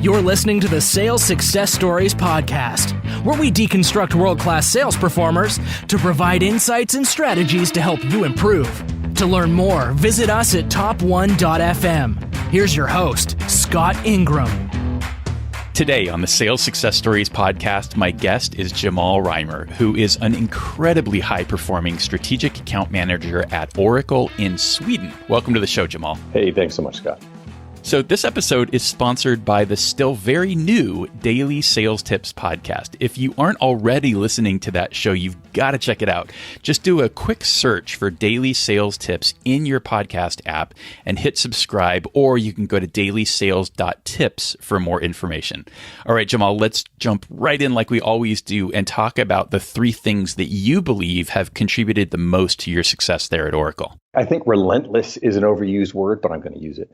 You're listening to the Sales Success Stories podcast, where we deconstruct world-class sales performers to provide insights and strategies to help you improve. To learn more, visit us at top1.fm. Here's your host, Scott Ingram. Today on the Sales Success Stories podcast, my guest is Jamal Reimer, who is an incredibly high-performing strategic account manager at Oracle in Sweden. Welcome to the show, Jamal. Hey, thanks so much, Scott. So this episode is sponsored by the still very new Daily Sales Tips podcast. If you aren't already listening to that show, you've got to check it out. Just do a quick search for Daily Sales Tips in your podcast app and hit subscribe, or you can go to dailysales.tips for more information. All right, Jamal, let's jump right in like we always do and talk about the three things that you believe have contributed the most to your success there at Oracle. I think relentless is an overused word, but I'm going to use it.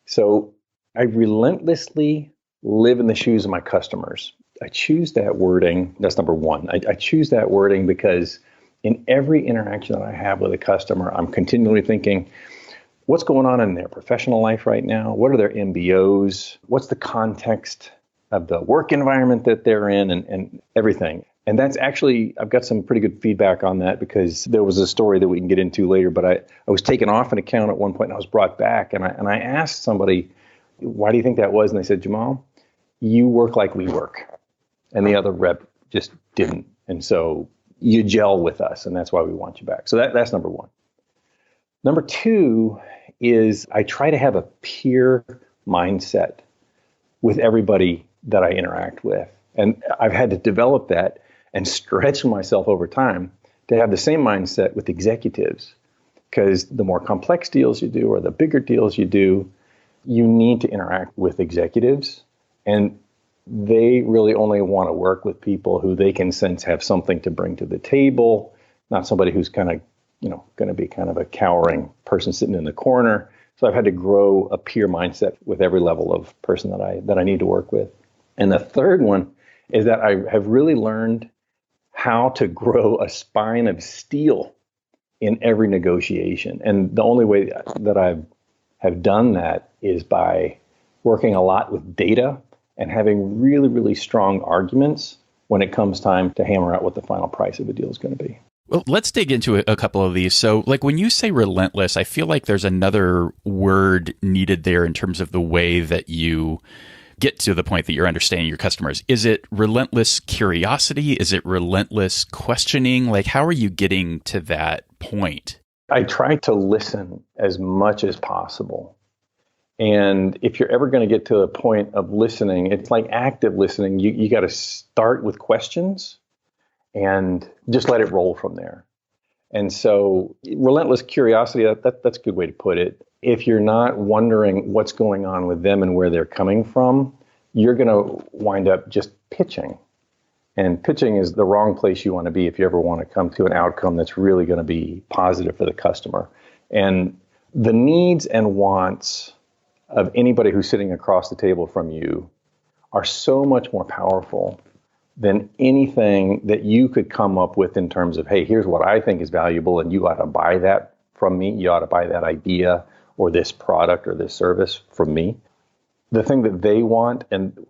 So I relentlessly live in the shoes of my customers. I choose that wording. That's number one. I choose that wording because in every interaction that I have with a customer, I'm continually thinking, what's going on in their professional life right now? What are their MBOs? What's the context of the work environment that they're in and everything? And that's actually, I've got some pretty good feedback on that because there was a story that we can get into later, but I was taken off an account at one point and I was brought back and I asked somebody, why do you think that was? And they said, Jamal, you work like we work. And the other rep just didn't. And so you gel with us and that's why we want you back. So that's number one. Number two is I try to have a peer mindset with everybody that I interact with. And I've had to develop that and stretch myself over time to have the same mindset with executives. Because the more complex deals you do or the bigger deals you do, you need to interact with executives. And they really only want to work with people who they can sense have something to bring to the table, not somebody who's kind of, going to be kind of a cowering person sitting in the corner. So I've had to grow a peer mindset with every level of person that I need to work with. And the third one is that I have really learned how to grow a spine of steel in every negotiation. And the only way that I have done that is by working a lot with data and having really, really strong arguments when it comes time to hammer out what the final price of a deal is going to be. Well, let's dig into a couple of these. So like when you say relentless, I feel like there's another word needed there in terms of the way that you get to the point that you're understanding your customers. Is it relentless curiosity? Is it relentless questioning? Like, how are you getting to that point? I try to listen as much as possible. And if you're ever going to get to a point of listening, it's like active listening. You got to start with questions and just let it roll from there. And so relentless curiosity, that's a good way to put it. If you're not wondering what's going on with them and where they're coming from, you're going to wind up just pitching. And pitching is the wrong place you want to be if you ever want to come to an outcome that's really going to be positive for the customer. And the needs and wants of anybody who's sitting across the table from you are so much more powerful than anything that you could come up with in terms of, hey, here's what I think is valuable and you ought to buy that from me. You ought to buy that idea or this product or this service from me. The thing that they want and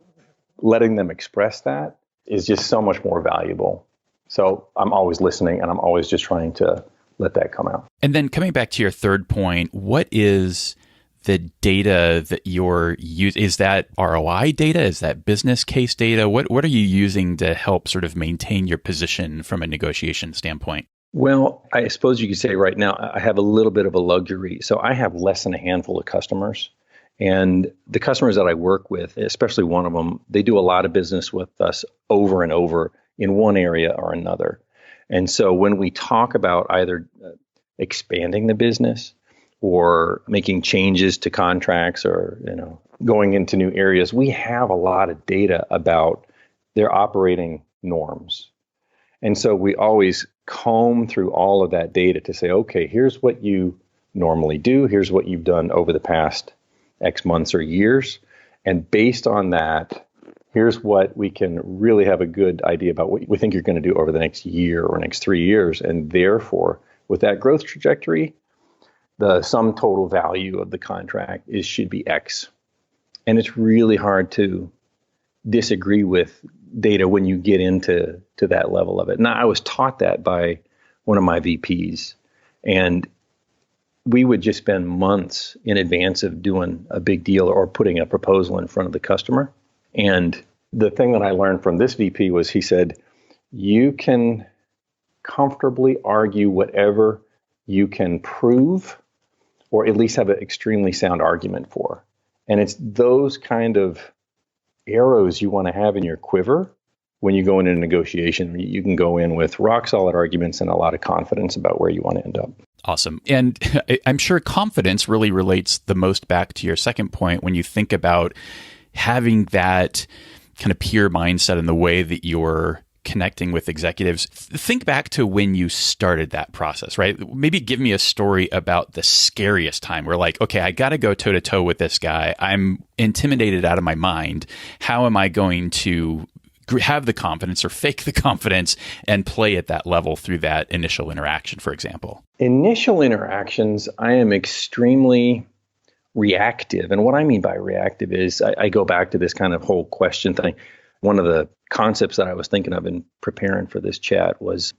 letting them express that is just so much more valuable. So I'm always listening and I'm always just trying to let that come out. And then coming back to your third point, what is the data that you're using? Is that ROI data? Is that business case data? What are you using to help sort of maintain your position from a negotiation standpoint? Well, I suppose you could say right now I have a little bit of a luxury. So I have less than a handful of customers. And the customers that I work with, especially one of them, they do a lot of business with us over and over in one area or another. And so when we talk about either expanding the business or making changes to contracts or, going into new areas, we have a lot of data about their operating norms. And so we always comb through all of that data to say, okay, here's what you normally do. Here's what you've done over the past X months or years. And based on that, here's what we can really have a good idea about what we think you're going to do over the next year or next 3 years. And therefore, with that growth trajectory, the sum total value of the contract should be X. And it's really hard to disagree with data when you get into that level of it. Now, I was taught that by one of my VPs, and we would just spend months in advance of doing a big deal or putting a proposal in front of the customer. And the thing that I learned from this VP was he said, you can comfortably argue whatever you can prove or at least have an extremely sound argument for. And it's those kind of arrows you want to have in your quiver when you go into a negotiation. You can go in with rock solid arguments and a lot of confidence about where you want to end up. Awesome. And I'm sure confidence really relates the most back to your second point when you think about having that kind of peer mindset in the way that you're connecting with executives. Think back to when you started that process, right? Maybe give me a story about the scariest time where like, okay, I got to go toe to toe with this guy. I'm intimidated out of my mind. How am I going to have the confidence or fake the confidence and play at that level through that initial interaction, for example? Initial interactions, I am extremely reactive. And what I mean by reactive is I go back to this kind of whole question thing. One of the concepts that I was thinking of in preparing for this chat was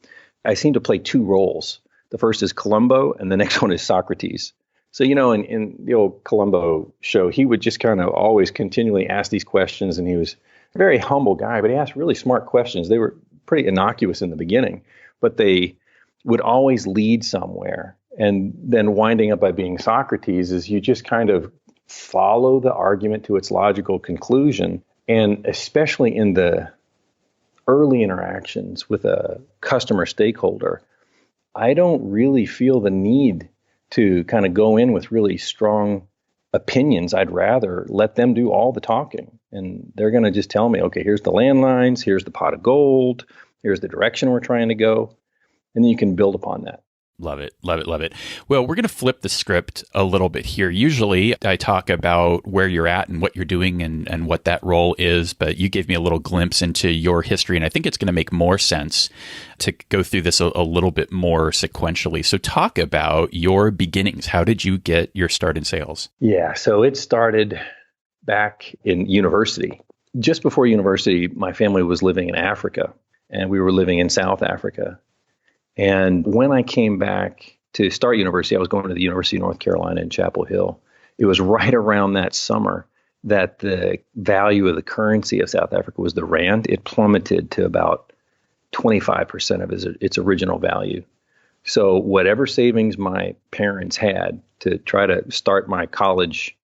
I seem to play two roles. The first is Columbo and the next one is Socrates. So, in the old Columbo show, he would just kind of always continually ask these questions, and he was a very humble guy, but he asked really smart questions. They were pretty innocuous in the beginning, but they would always lead somewhere. And then winding up by being Socrates is you just kind of follow the argument to its logical conclusion. And especially in the early interactions with a customer stakeholder, I don't really feel the need to kind of go in with really strong opinions. I'd rather let them do all the talking. And they're going to just tell me, okay, here's the landlines, here's the pot of gold, here's the direction we're trying to go. And then you can build upon that. Love it. Love it. Love it. Well, we're going to flip the script a little bit here. Usually I talk about where you're at and what you're doing and what that role is, but you gave me a little glimpse into your history, and I think it's going to make more sense to go through this a little bit more sequentially. So talk about your beginnings. How did you get your start in sales? Yeah, so it started back in university. Just before university, my family was living in Africa, and we were living in South Africa. And when I came back to start university, I was going to the University of North Carolina in Chapel Hill. It was right around that summer that the value of the currency of South Africa was the rand. It plummeted to about 25% of its original value. So whatever savings my parents had to try to start my college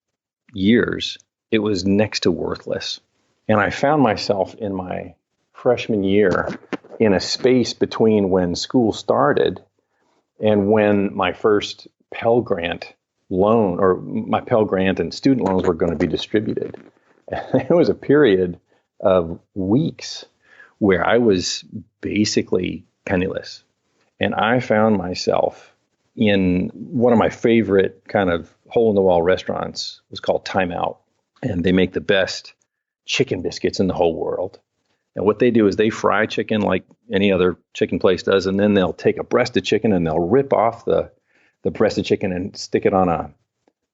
years, it was next to worthless. And I found myself in my freshman year in a space between when school started and when my first Pell Grant loan or my Pell Grant and student loans were going to be distributed. And it was a period of weeks where I was basically penniless. And I found myself in one of my favorite kind of hole-in-the-wall restaurants. It was called Time Out. And they make the best chicken biscuits in the whole world. And what they do is they fry chicken like any other chicken place does, and then they'll take a breast of chicken and they'll rip off the breast of chicken and stick it on a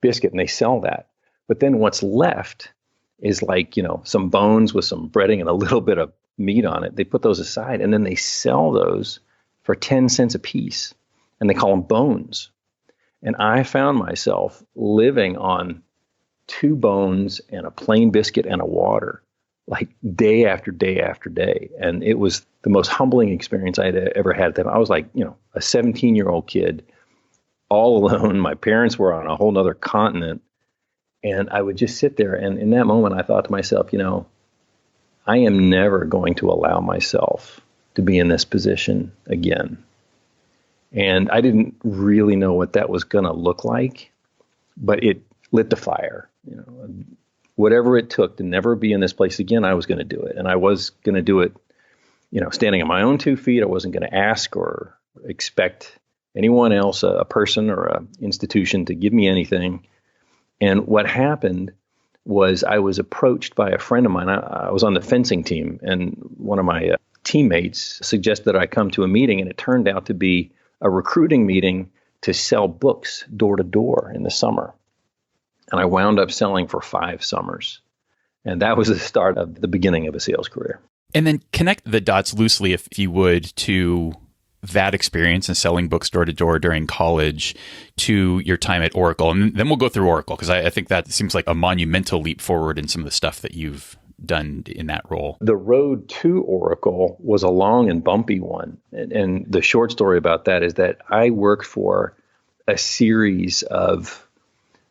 biscuit, and they sell that. But then what's left is like, some bones with some breading and a little bit of meat on it. They put those aside, and then they sell those for 10 cents a piece, and they call them bones. And I found myself living on 2 bones and a plain biscuit and a water, like day after day after day. And it was the most humbling experience I had ever had. I was like, a 17-year-old kid all alone. My parents were on a whole nother continent. And I would just sit there. And in that moment, I thought to myself, I am never going to allow myself to be in this position again. And I didn't really know what that was going to look like, but it lit the fire. Whatever it took to never be in this place again, I was going to do it. And I was going to do it, standing on my own 2 feet. I wasn't going to ask or expect anyone else, a person or an institution, to give me anything. And what happened was I was approached by a friend of mine. I was on the fencing team, and one of my teammates suggested I come to a meeting, and it turned out to be a recruiting meeting to sell books door to door in the summer. And I wound up selling for 5 summers. And that was the start of the beginning of a sales career. And then connect the dots loosely, if you would, to that experience and selling books door to door during college to your time at Oracle. And then we'll go through Oracle, because I think that seems like a monumental leap forward in some of the stuff that you've done in that role. The road to Oracle was a long and bumpy one. And the short story about that is that I worked for a series of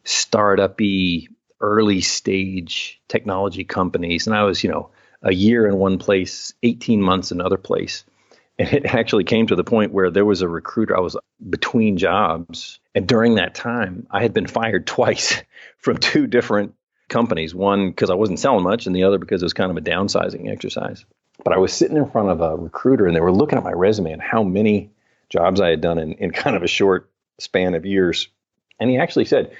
startup-y, early stage technology companies. And I was, a year in one place, 18 months in another place. And it actually came to the point where there was a recruiter. I was between jobs. And during that time, I had been fired twice from 2 different companies. One because I wasn't selling much, and the other because it was kind of a downsizing exercise. But I was sitting in front of a recruiter, and they were looking at my resume and how many jobs I had done in kind of a short span of years. And he actually said,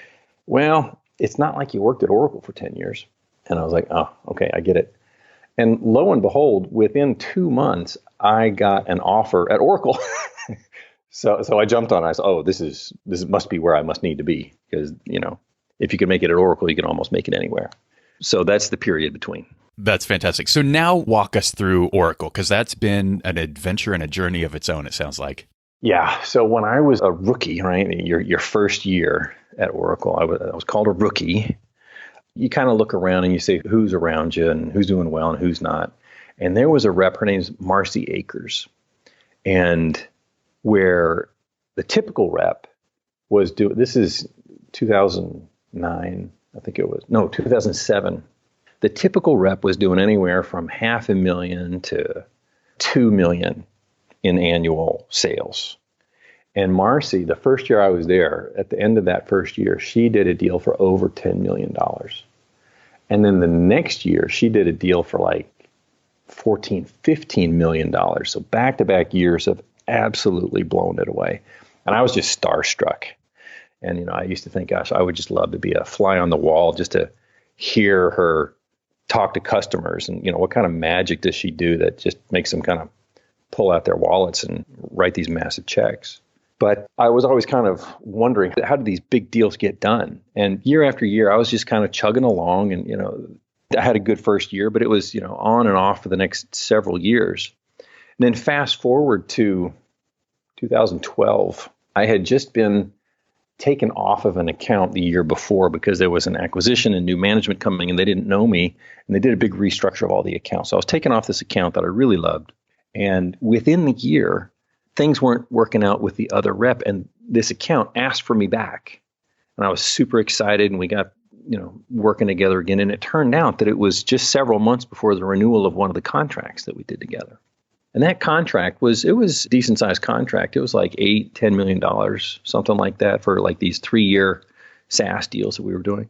well, it's not like you worked at Oracle for 10 years. And I was like, oh, okay, I get it. And lo and behold, within 2 months, I got an offer at Oracle. So I jumped on it. I said, oh, this must be where I must need to be, because, if you can make it at Oracle, you can almost make it anywhere. So that's the period between. That's fantastic. So now walk us through Oracle, because that's been an adventure and a journey of its own, it sounds like. Yeah. So when I was a rookie, right, your first year at Oracle, I was called a rookie. You kind of look around and you say who's around you and who's doing well and who's not. And there was a rep, her name's Marcy Akers. And where the typical rep was doing, this is 2009, I think it was, no, 2007. The typical rep was doing anywhere from $500,000 to $2 million in annual sales. And Marcy, the first year I was there, at the end of that first year, she did a deal for over $10 million. And then the next year, she did a deal for like $14, $15 million. So back-to-back years of absolutely blown it away. And I was just starstruck. And, I used to think, gosh, I would just love to be a fly on the wall just to hear her talk to customers. And, what kind of magic does she do that just makes them kind of pull out their wallets and write these massive checks? But I was always kind of wondering, how do these big deals get done? And year after year, I was just kind of chugging along. And, I had a good first year, but it was, on and off for the next several years. And then fast forward to 2012, I had just been taken off of an account the year before because there was an acquisition and new management coming, and they didn't know me, and they did a big restructure of all the accounts. So I was taken off this account that I really loved. And within the year, things weren't working out with the other rep, and this account asked for me back. And I was super excited, and we got, working together again. And it turned out that it was just several months before the renewal of one of the contracts that we did together. And that contract was a decent sized contract. It was like $8-10 million, something like that, for like these 3-year SaaS deals that we were doing.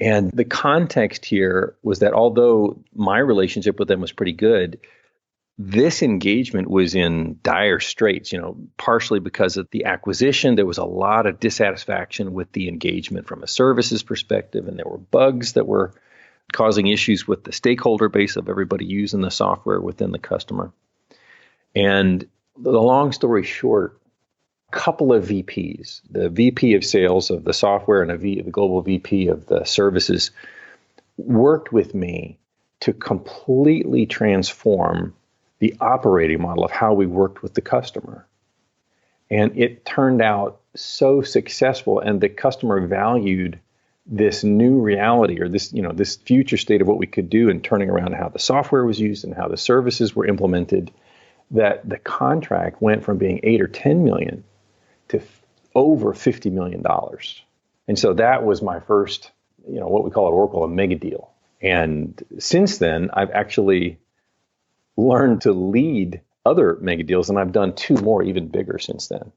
And the context here was that although my relationship with them was pretty good, this engagement was in dire straits, partially because of the acquisition. There was a lot of dissatisfaction with the engagement from a services perspective, and there were bugs that were causing issues with the stakeholder base of everybody using the software within the customer. And the long story short, a couple of VPs, the VP of sales of the software and the global VP of the services, worked with me to completely transform the operating model of how we worked with the customer. And it turned out so successful, and the customer valued this new reality, or this, this future state of what we could do, and turning around how the software was used and how the services were implemented, that the contract went from being $8 or $10 million to over $50 million. And so that was my first, what we call at Oracle, a mega deal. And since then, I've actually learned to lead other mega deals, and I've done 2 more even bigger since then.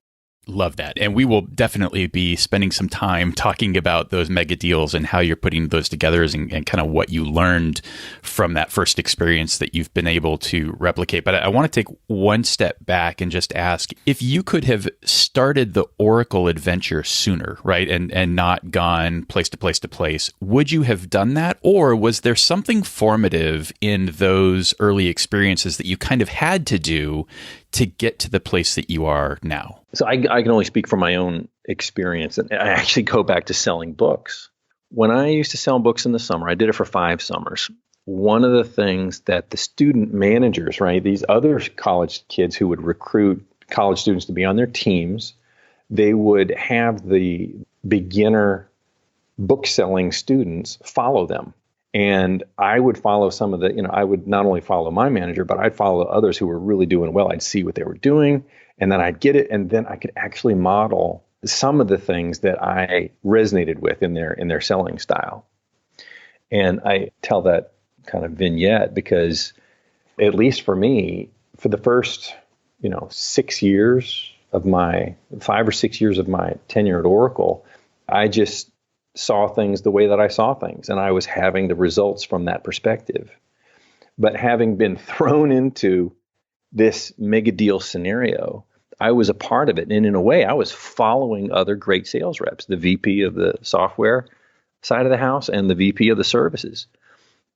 Love that. And we will definitely be spending some time talking about those mega deals and how you're putting those together, and kind of what you learned from that first experience that you've been able to replicate. But I want to take one step back and just ask, if you could have started the Oracle adventure sooner, right, and not gone place to place to place, would you have done that? Or was there something formative in those early experiences that you kind of had to do to get to the place that you are now? So I can only speak from my own experience. And I actually go back to selling books. when I used to sell books in the summer, I did it for 5 summers. One of the things that the student managers, right, these other college kids who would recruit college students to be on their teams, they would have the beginner book selling students follow them. And I would follow some of the, I would not only follow my manager, but I'd follow others who were really doing well. I'd see what they were doing, and then I'd get it. And then I could actually model some of the things that I resonated with in their selling style. And I tell that kind of vignette because, at least for me, for the first, 6 years of my 5 or 6 years of my tenure at Oracle, I just saw things the way that I saw things, and I was having the results from that perspective. But having been thrown into this mega deal scenario, I was a part of it. And in a way, I was following other great sales reps, the VP of the software side of the house and the VP of the services.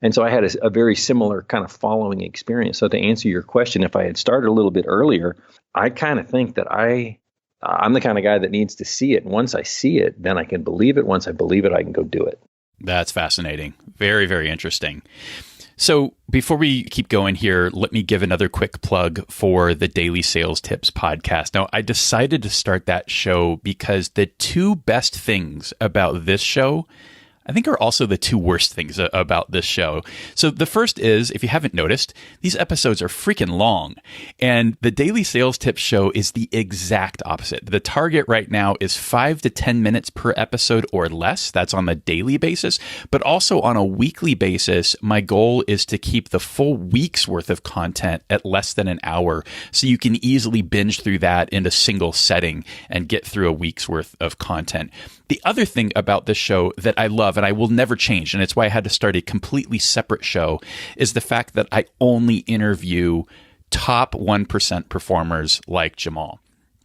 And so I had a very similar kind of following experience. So to answer your question, if I had started a little bit earlier, I kind of think that I'm the kind of guy that needs to see it. And once I see it, then I can believe it. Once I believe it, I can go do it. That's fascinating. Very, very interesting. So before we keep going here, let me give another quick plug for the Daily Sales Tips podcast. Now, I decided to start that show because the 2 best things about this show, I think, are also the 2 worst things about this show. So the first is, if you haven't noticed, these episodes are freaking long. And the Daily Sales Tips show is the exact opposite. The target right now is 5 to 10 minutes per episode or less. That's on the daily basis. But also on a weekly basis, my goal is to keep the full week's worth of content at less than an hour. So you can easily binge through that in a single setting and get through a week's worth of content. The other thing about this show that I love, and I will never change, and it's why I had to start a completely separate show, is the fact that I only interview top 1% performers like Jamal.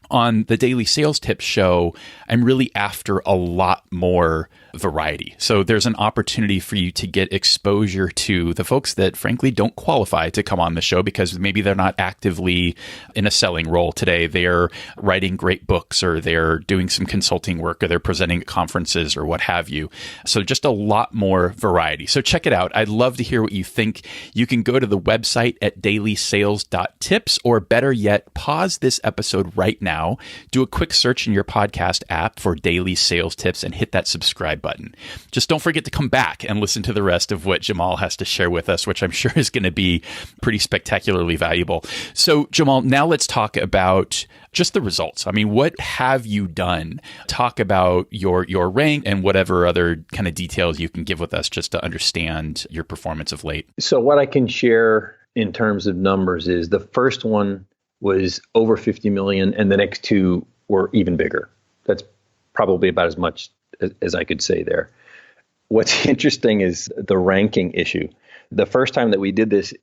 On the Daily Sales Tips show, I'm really after a lot more variety. So there's an opportunity for you to get exposure to the folks that frankly don't qualify to come on the show because maybe they're not actively in a selling role today. They're writing great books, or they're doing some consulting work, or they're presenting at conferences, or what have you. So just a lot more variety. So check it out. I'd love to hear what you think. You can go to the website at dailysales.tips, or better yet, pause this episode right now, do a quick search in your podcast app for Daily Sales Tips, and hit that subscribe button. Just don't forget to come back and listen to the rest of what Jamal has to share with us, which I'm sure is going to be pretty spectacularly valuable. So Jamal, now let's talk about just the results. I mean, what have you done? Talk about your rank and whatever other kind of details you can give with us just to understand your performance of late. So what I can share in terms of numbers is the first one was over 50 million, and the next 2 were even bigger. That's probably about as much as I could say there. What's interesting is the ranking issue. The first time that we did this,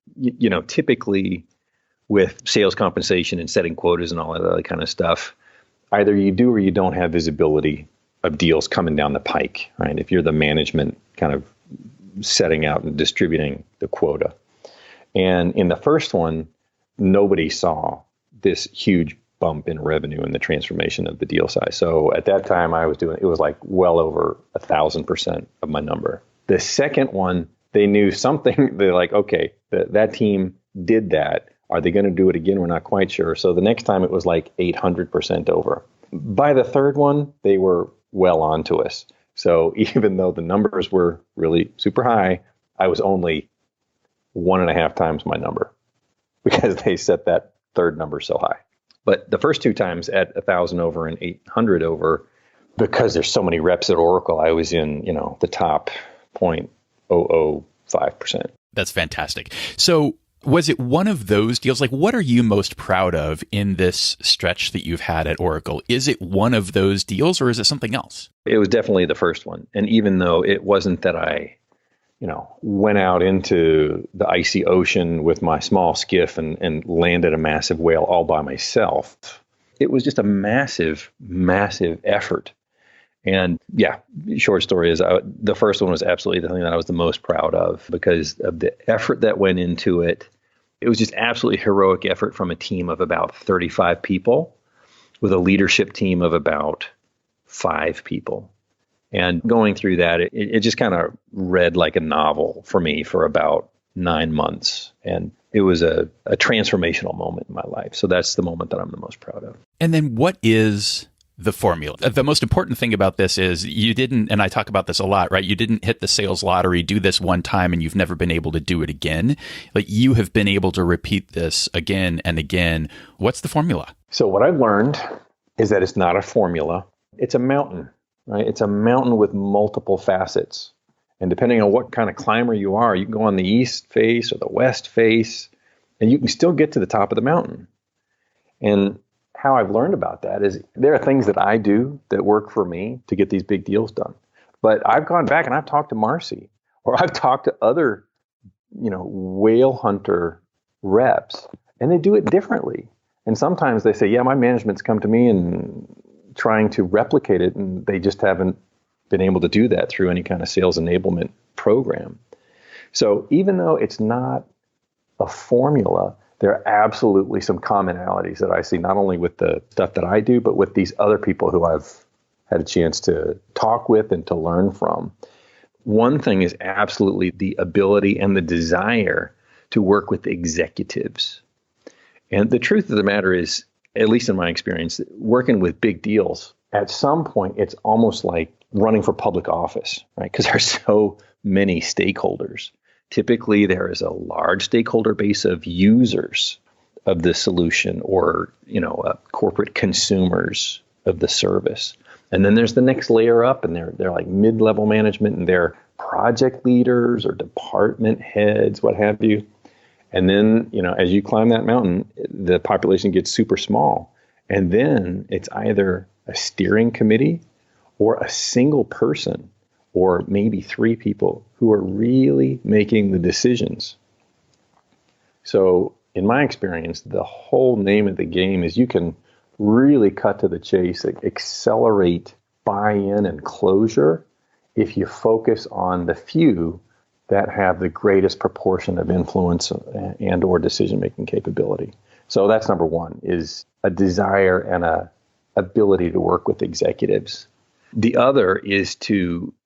typically with sales compensation and setting quotas and all that other kind of stuff, either you do or you don't have visibility of deals coming down the pike, right? If you're the management kind of setting out and distributing the quota. And in the first one, nobody saw this huge bump in revenue and the transformation of the deal size. So at that time it was like well over 1,000% of my number. The second one, they knew something. They're like, okay, that team did that. Are they going to do it again? We're not quite sure. So the next time it was like 800% over. By the third one, they were well on to us. So even though the numbers were really super high, I was only 1.5 times my number because they set that third number so high. But the first 2 times at 1,000 over and 800 over, because there's so many reps at Oracle, I was in, the top 0.005%. That's fantastic. So was it one of those deals? Like, what are you most proud of in this stretch that you've had at Oracle? Is it one of those deals, or is it something else? It was definitely the first one. And even though it wasn't that I went out into the icy ocean with my small skiff and landed a massive whale all by myself, it was just a massive, massive effort. And yeah, short story is the first one was absolutely the thing that I was the most proud of because of the effort that went into it. It was just absolutely heroic effort from a team of about 35 people with a leadership team of about 5 people. And going through that, it just kind of read like a novel for me for about 9 months. And it was a transformational moment in my life. So that's the moment that I'm the most proud of. And then what is the formula? The most important thing about this is you didn't, and I talk about this a lot, right? You didn't hit the sales lottery, do this one time, and you've never been able to do it again. Like, you have been able to repeat this again and again. What's the formula? So what I've learned is that it's not a formula. It's a mountain, right? It's a mountain with multiple facets. And depending on what kind of climber you are, you can go on the east face or the west face, and you can still get to the top of the mountain. And how I've learned about that is there are things that I do that work for me to get these big deals done. But I've gone back and I've talked to Marcy, or I've talked to other, whale hunter reps, and they do it differently. And sometimes they say, yeah, my management's come to me and trying to replicate it, and they just haven't been able to do that through any kind of sales enablement program. So even though it's not a formula, there are absolutely some commonalities that I see, not only with the stuff that I do, but with these other people who I've had a chance to talk with and to learn from. One thing is absolutely the ability and the desire to work with executives. And the truth of the matter is, at least in my experience, working with big deals, at some point, it's almost like running for public office, right? Because there's so many stakeholders. Typically, there is a large stakeholder base of users of the solution, or corporate consumers of the service. And then there's the next layer up, and they're like mid-level management, and they're project leaders or department heads, what have you. And then, as you climb that mountain, the population gets super small. And then it's either a steering committee or a single person, or maybe 3 people who are really making the decisions. So in my experience, the whole name of the game is you can really cut to the chase, accelerate buy-in and closure if you focus on the few that have the greatest proportion of influence and or decision-making capability. So that's number one, is a desire and a ability to work with executives. The other is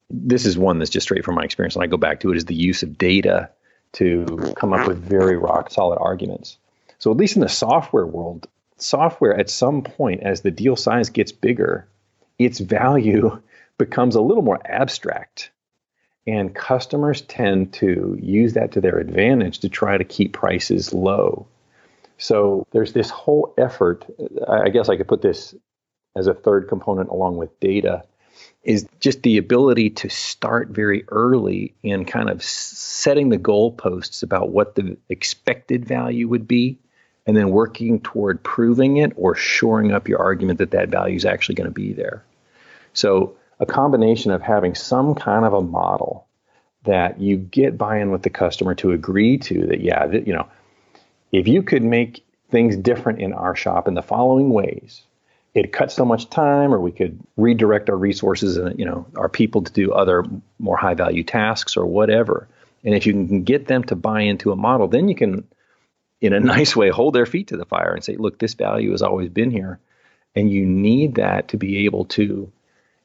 this is one that's just straight from my experience, and I go back to it, is the use of data to come up with very rock solid arguments. So at least in the software world, software at some point, as the deal size gets bigger, its value becomes a little more abstract. And customers tend to use that to their advantage to try to keep prices low. So there's this whole effort, I guess I could put this as a third component along with data, is just the ability to start very early in kind of setting the goalposts about what the expected value would be, and then working toward proving it or shoring up your argument that value is actually going to be there. So a combination of having some kind of a model that you get buy-in with the customer to agree to that, if you could make things different in our shop in the following ways, it cuts so much time, or we could redirect our resources and, our people to do other more high value tasks or whatever. And if you can get them to buy into a model, then you can, in a nice way, hold their feet to the fire and say, look, this value has always been here. And you need that to be able to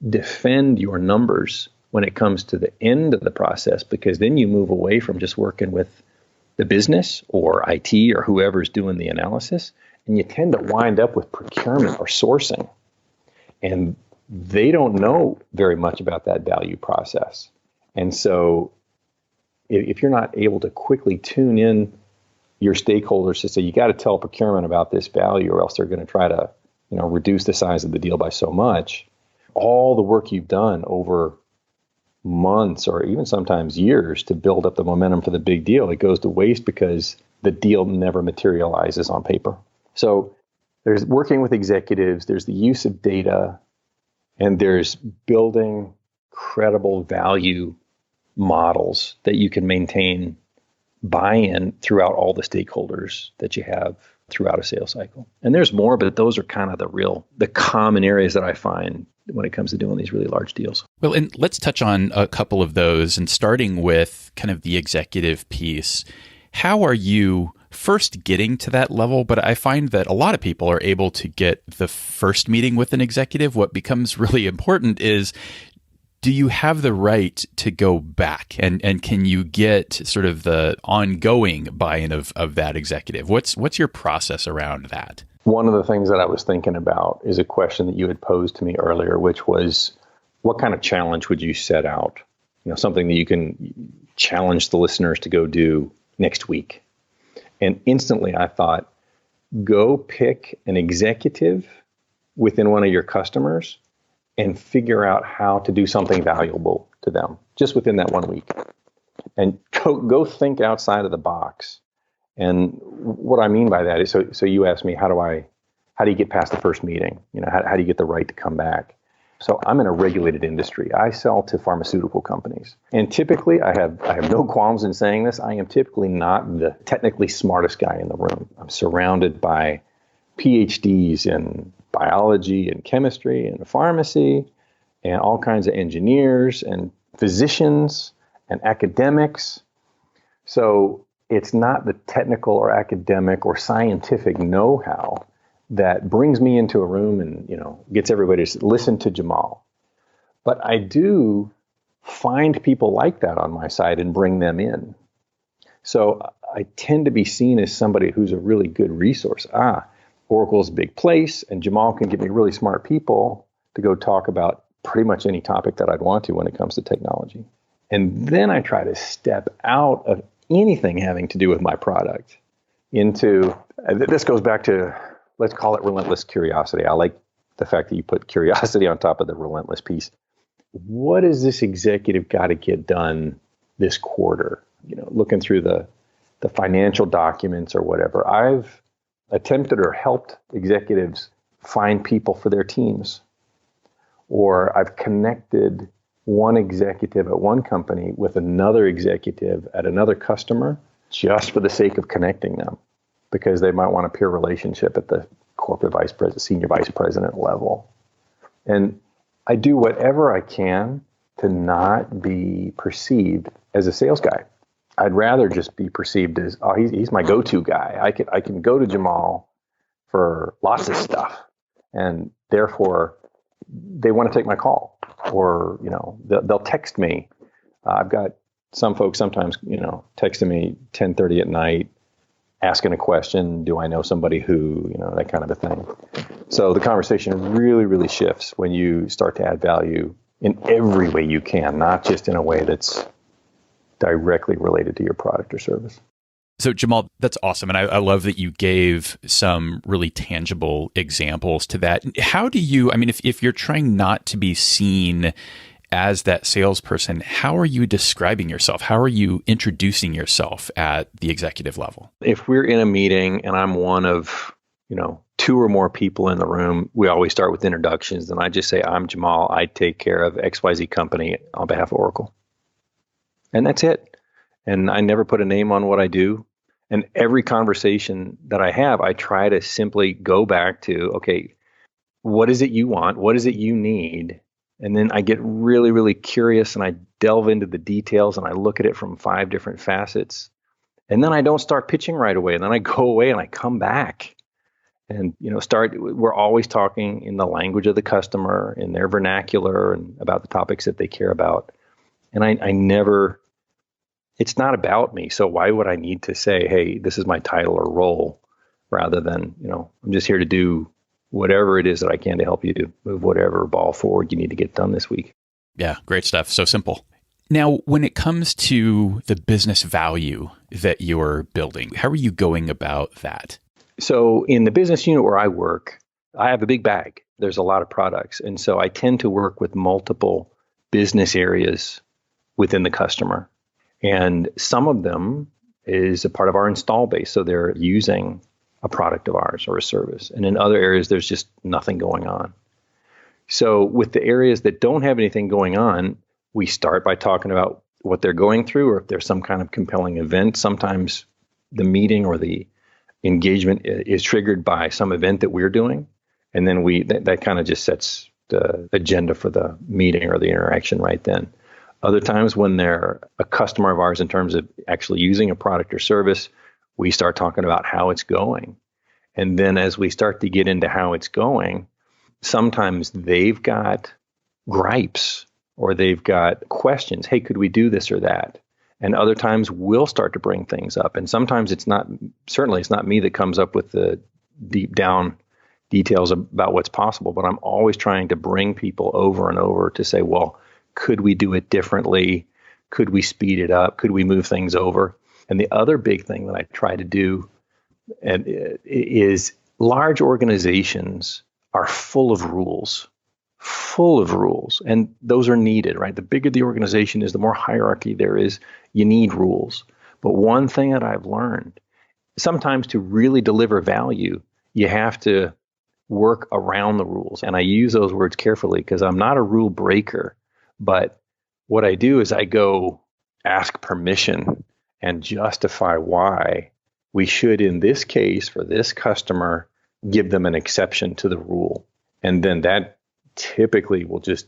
defend your numbers when it comes to the end of the process, because then you move away from just working with the business or IT or whoever's doing the analysis, and you tend to wind up with procurement or sourcing. And they don't know very much about that value process. And so if you're not able to quickly tune in your stakeholders to say, you got to tell procurement about this value, or else they're going to try to, reduce the size of the deal by so much, all the work you've done over months or even sometimes years to build up the momentum for the big deal, it goes to waste because the deal never materializes on paper. So there's working with executives, there's the use of data, and there's building credible value models that you can maintain buy-in throughout all the stakeholders that you have throughout a sales cycle. And there's more, but those are kind of the common areas that I find when it comes to doing these really large deals. Well, and let's touch on a couple of those, and starting with kind of the executive piece. How are you first getting to that level? But I find that a lot of people are able to get the first meeting with an executive. What becomes really important is, do you have the right to go back and can you get sort of the ongoing buy-in of that executive? What's your process around that? One of the things that I was thinking about is a question that you had posed to me earlier, which was, what kind of challenge would you set out? Something that you can challenge the listeners to go do next week. And instantly I thought, go pick an executive within one of your customers and figure out how to do something valuable to them just within that 1 week. And go think outside of the box. And what I mean by that is, so you asked me, how do you get past the first meeting? How do you get the right to come back? So I'm in a regulated industry. I sell to pharmaceutical companies. And typically, I have no qualms in saying this, I am typically not the technically smartest guy in the room. I'm surrounded by PhDs in biology and chemistry and pharmacy and all kinds of engineers and physicians and academics. So it's not the technical or academic or scientific know-how that brings me into a room and, gets everybody to listen to Jamal. But I do find people like that on my side and bring them in. So I tend to be seen as somebody who's a really good resource. Oracle's a big place, and Jamal can give me really smart people to go talk about pretty much any topic that I'd want to when it comes to technology. And then I try to step out of anything having to do with my product into, this goes back to, let's call it relentless curiosity. I like the fact that you put curiosity on top of the relentless piece. What has this executive got to get done this quarter? Looking through the financial documents or whatever. I've attempted or helped executives find people for their teams. Or I've connected one executive at one company with another executive at another customer just for the sake of connecting them, because they might want a peer relationship at the corporate vice president, senior vice president level. And I do whatever I can to not be perceived as a sales guy. I'd rather just be perceived as, he's my go-to guy. I can go to Jamal for lots of stuff, and therefore they want to take my call, or they'll text me. I've got some folks sometimes texting me 10:30 at night, asking a question. Do I know somebody who, that kind of a thing. So the conversation really, really shifts when you start to add value in every way you can, not just in a way that's directly related to your product or service. So Jamal, that's awesome. And I love that you gave some really tangible examples to that. How do you, if you're trying not to be seen as that salesperson, how are you describing yourself? How are you introducing yourself at the executive level? If we're in a meeting and I'm one of, two or more people in the room, we always start with introductions. And I just say, I'm Jamal. I take care of XYZ company on behalf of Oracle. And that's it. And I never put a name on what I do. And every conversation that I have, I try to simply go back to, okay, what is it you want? What is it you need? And then I get really, really curious and I delve into the details and I look at it from 5 different facets. And then I don't start pitching right away. And then I go away and I come back and, we're always talking in the language of the customer, in their vernacular, and about the topics that they care about. And I never, it's not about me. So why would I need to say, hey, this is my title or role, rather than, I'm just here to do whatever it is that I can to help you to move whatever ball forward you need to get done this week. Yeah, great stuff. So simple. Now, when it comes to the business value that you're building, how are you going about that? So in the business unit where I work, I have a big bag. There's a lot of products. And so I tend to work with multiple business areas within the customer. And some of them is a part of our install base. So they're using a product of ours or a service. And in other areas, there's just nothing going on. So with the areas that don't have anything going on, we start by talking about what they're going through, or if there's some kind of compelling event. Sometimes the meeting or the engagement is triggered by some event that we're doing. And then that kind of just sets the agenda for the meeting or the interaction right then. Other times when they're a customer of ours in terms of actually using a product or service, we start talking about how it's going. And then as we start to get into how it's going, sometimes they've got gripes or they've got questions. Hey, could we do this or that? And other times we'll start to bring things up. And sometimes certainly it's not me that comes up with the deep down details about what's possible, but I'm always trying to bring people over and over to say, well, could we do it differently? Could we speed it up? Could we move things over? And the other big thing that I try to do is large organizations are full of rules, and those are needed, right? The bigger the organization is, the more hierarchy there is, you need rules. But one thing that I've learned, sometimes to really deliver value, you have to work around the rules. And I use those words carefully because I'm not a rule breaker, but what I do is I go ask permission and justify why we should, in this case, for this customer, give them an exception to the rule. And then that typically will just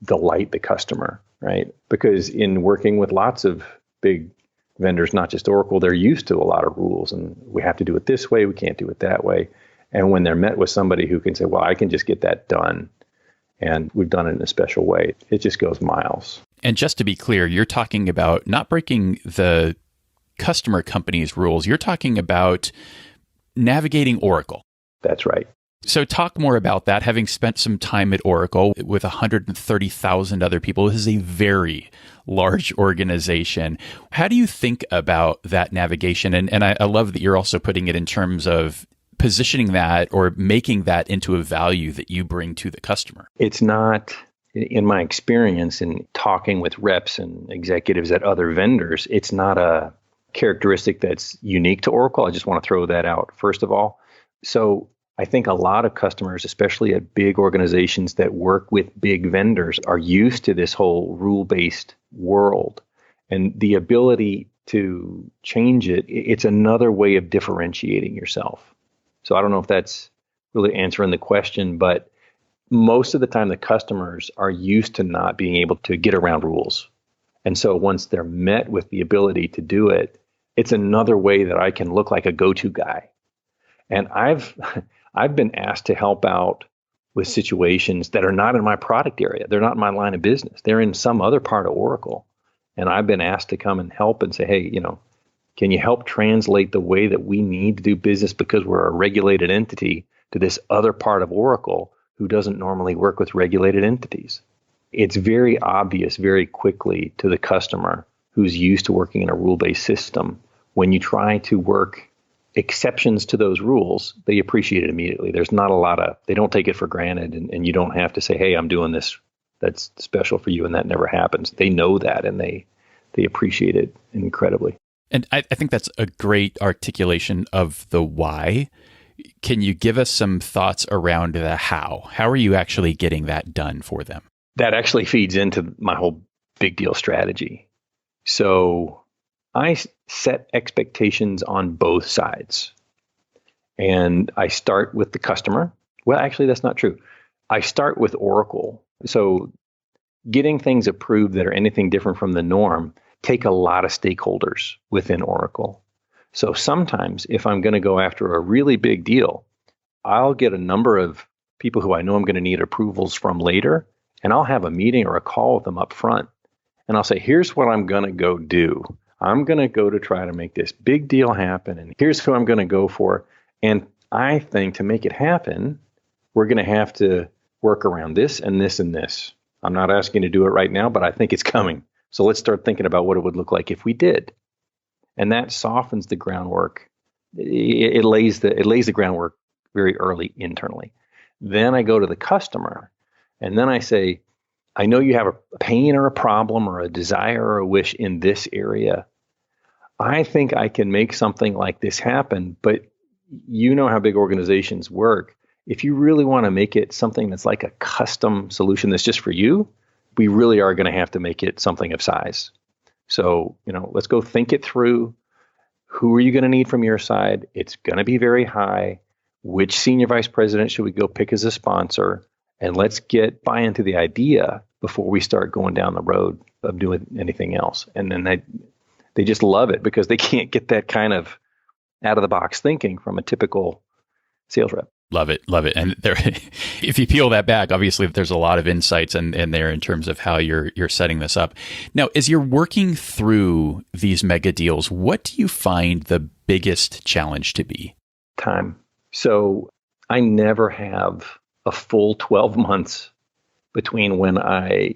delight the customer, right? Because in working with lots of big vendors, not just Oracle, they're used to a lot of rules, and we have to do it this way, we can't do it that way. And when they're met with somebody who can say, well, I can just get that done, and we've done it in a special way, it just goes miles. And just to be clear, you're talking about not breaking the customer company's rules. You're talking about navigating Oracle. That's right. So talk more about that. Having spent some time at Oracle with 130,000 other people, this is a very large organization. How do you think about that navigation? And I love that you're also putting it in terms of positioning that or making that into a value that you bring to the customer. It's not, in my experience in talking with reps and executives at other vendors, it's not a characteristic that's unique to Oracle. I just want to throw that out, first of all. So I think a lot of customers, especially at big organizations that work with big vendors, are used to this whole rule-based world. And the ability to change it, it's another way of differentiating yourself. So I don't know if that's really answering the question, but most of the time the customers are used to not being able to get around rules. And so once they're met with the ability to do it, it's another way that I can look like a go-to guy. And I've been asked to help out with situations that are not in my product area. They're not in my line of business. They're in some other part of Oracle. And I've been asked to come and help and say, hey, can you help translate the way that we need to do business because we're a regulated entity to this other part of Oracle who doesn't normally work with regulated entities? It's very obvious very quickly to the customer who's used to working in a rule-based system. When you try to work exceptions to those rules, they appreciate it immediately. There's not a lot of, they don't take it for granted, and you don't have to say, hey, I'm doing this that's special for you, and that never happens. They know that, and they appreciate it incredibly. And I think that's a great articulation of the why. Can you give us some thoughts around the how? How are you actually getting that done for them? That actually feeds into my whole big deal strategy. So I set expectations on both sides. And I start with the customer. Well, actually, that's not true. I start with Oracle. So getting things approved that are anything different from the norm take a lot of stakeholders within Oracle. So sometimes if I'm going to go after a really big deal, I'll get a number of people who I know I'm going to need approvals from later, and I'll have a meeting or a call with them up front. And I'll say, here's what I'm going to go do. I'm going to go to try to make this big deal happen, and here's who I'm going to go for. And I think to make it happen, we're going to have to work around this and this and this. I'm not asking you to do it right now, but I think it's coming. So let's start thinking about what it would look like if we did. And that softens the groundwork. It lays the groundwork very early internally. Then I go to the customer, and then I say, I know you have a pain or a problem or a desire or a wish in this area. I think I can make something like this happen, but you know how big organizations work. If you really want to make it something that's like a custom solution that's just for you, we really are going to have to make it something of size. So, let's go think it through. Who are you going to need from your side? It's going to be very high. Which senior vice president should we go pick as a sponsor? And let's buy into the idea before we start going down the road of doing anything else. And then they just love it because they can't get that kind of out of the box thinking from a typical sales rep. Love it. Love it. And there, if you peel that back, obviously there's a lot of insights in there in terms of how you're setting this up. Now, as you're working through these mega deals, what do you find the biggest challenge to be? Time. So I never have a full 12 months between when I,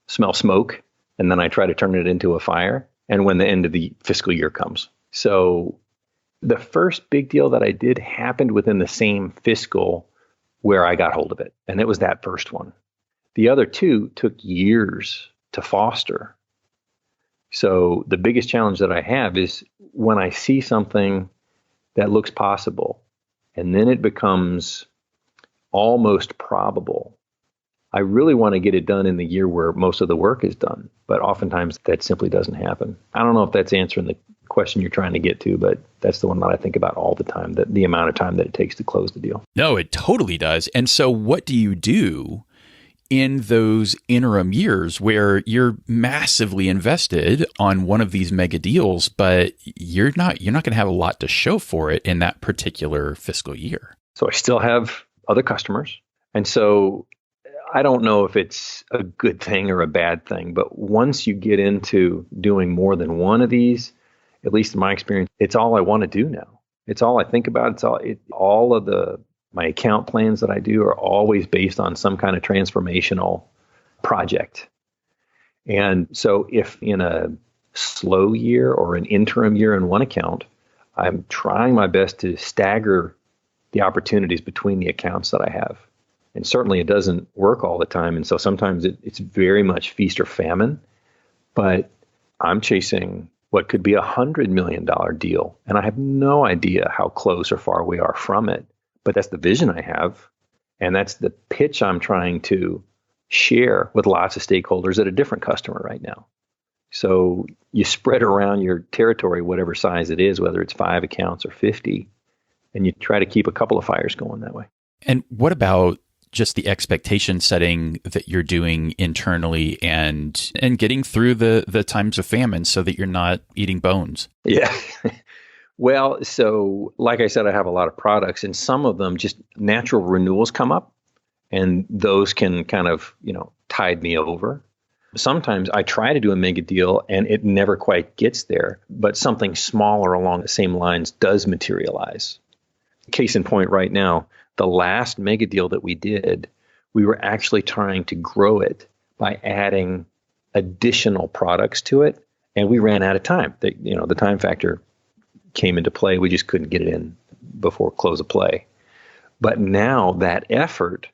smell smoke and then I try to turn it into a fire and when the end of the fiscal year comes. So the first big deal that I did happened within the same fiscal where I got hold of it. And it was that first one. The other two took years to foster. So the biggest challenge that I have is when I see something that looks possible and then it becomes almost probable. I really want to get it done in the year where most of the work is done, but oftentimes that simply doesn't happen. I don't know if that's answering the question you're trying to get to, but that's the one that I think about all the time, that the amount of time that it takes to close the deal. No, it totally does. And so what do you do in those interim years where you're massively invested on one of these mega deals, but you're not going to have a lot to show for it in that particular fiscal year? So I still have other customers. And so I don't know if it's a good thing or a bad thing, but once you get into doing more than one of these, at least in my experience, it's all I want to do now. It's all I think about. All of my account plans that I do are always based on some kind of transformational project. And so if in a slow year or an interim year in one account, I'm trying my best to stagger the opportunities between the accounts that I have. And certainly it doesn't work all the time. And so sometimes it's very much feast or famine, but I'm chasing what could be $100 million deal. And I have no idea how close or far we are from it, but that's the vision I have. And that's the pitch I'm trying to share with lots of stakeholders at a different customer right now. So you spread around your territory, whatever size it is, whether it's 5 accounts or 50, and you try to keep a couple of fires going that way. And what about just the expectation setting that you're doing internally and getting through the times of famine so that you're not eating bones? Yeah. Well, so like I said, I have a lot of products and some of them just natural renewals come up and those can kind of, tide me over. Sometimes I try to do a mega deal and it never quite gets there, but something smaller along the same lines does materialize. Case in point right now, the last mega deal that we did, we were actually trying to grow it by adding additional products to it, and we ran out of time. The time factor came into play. We just couldn't get it in before close of play. But now that effort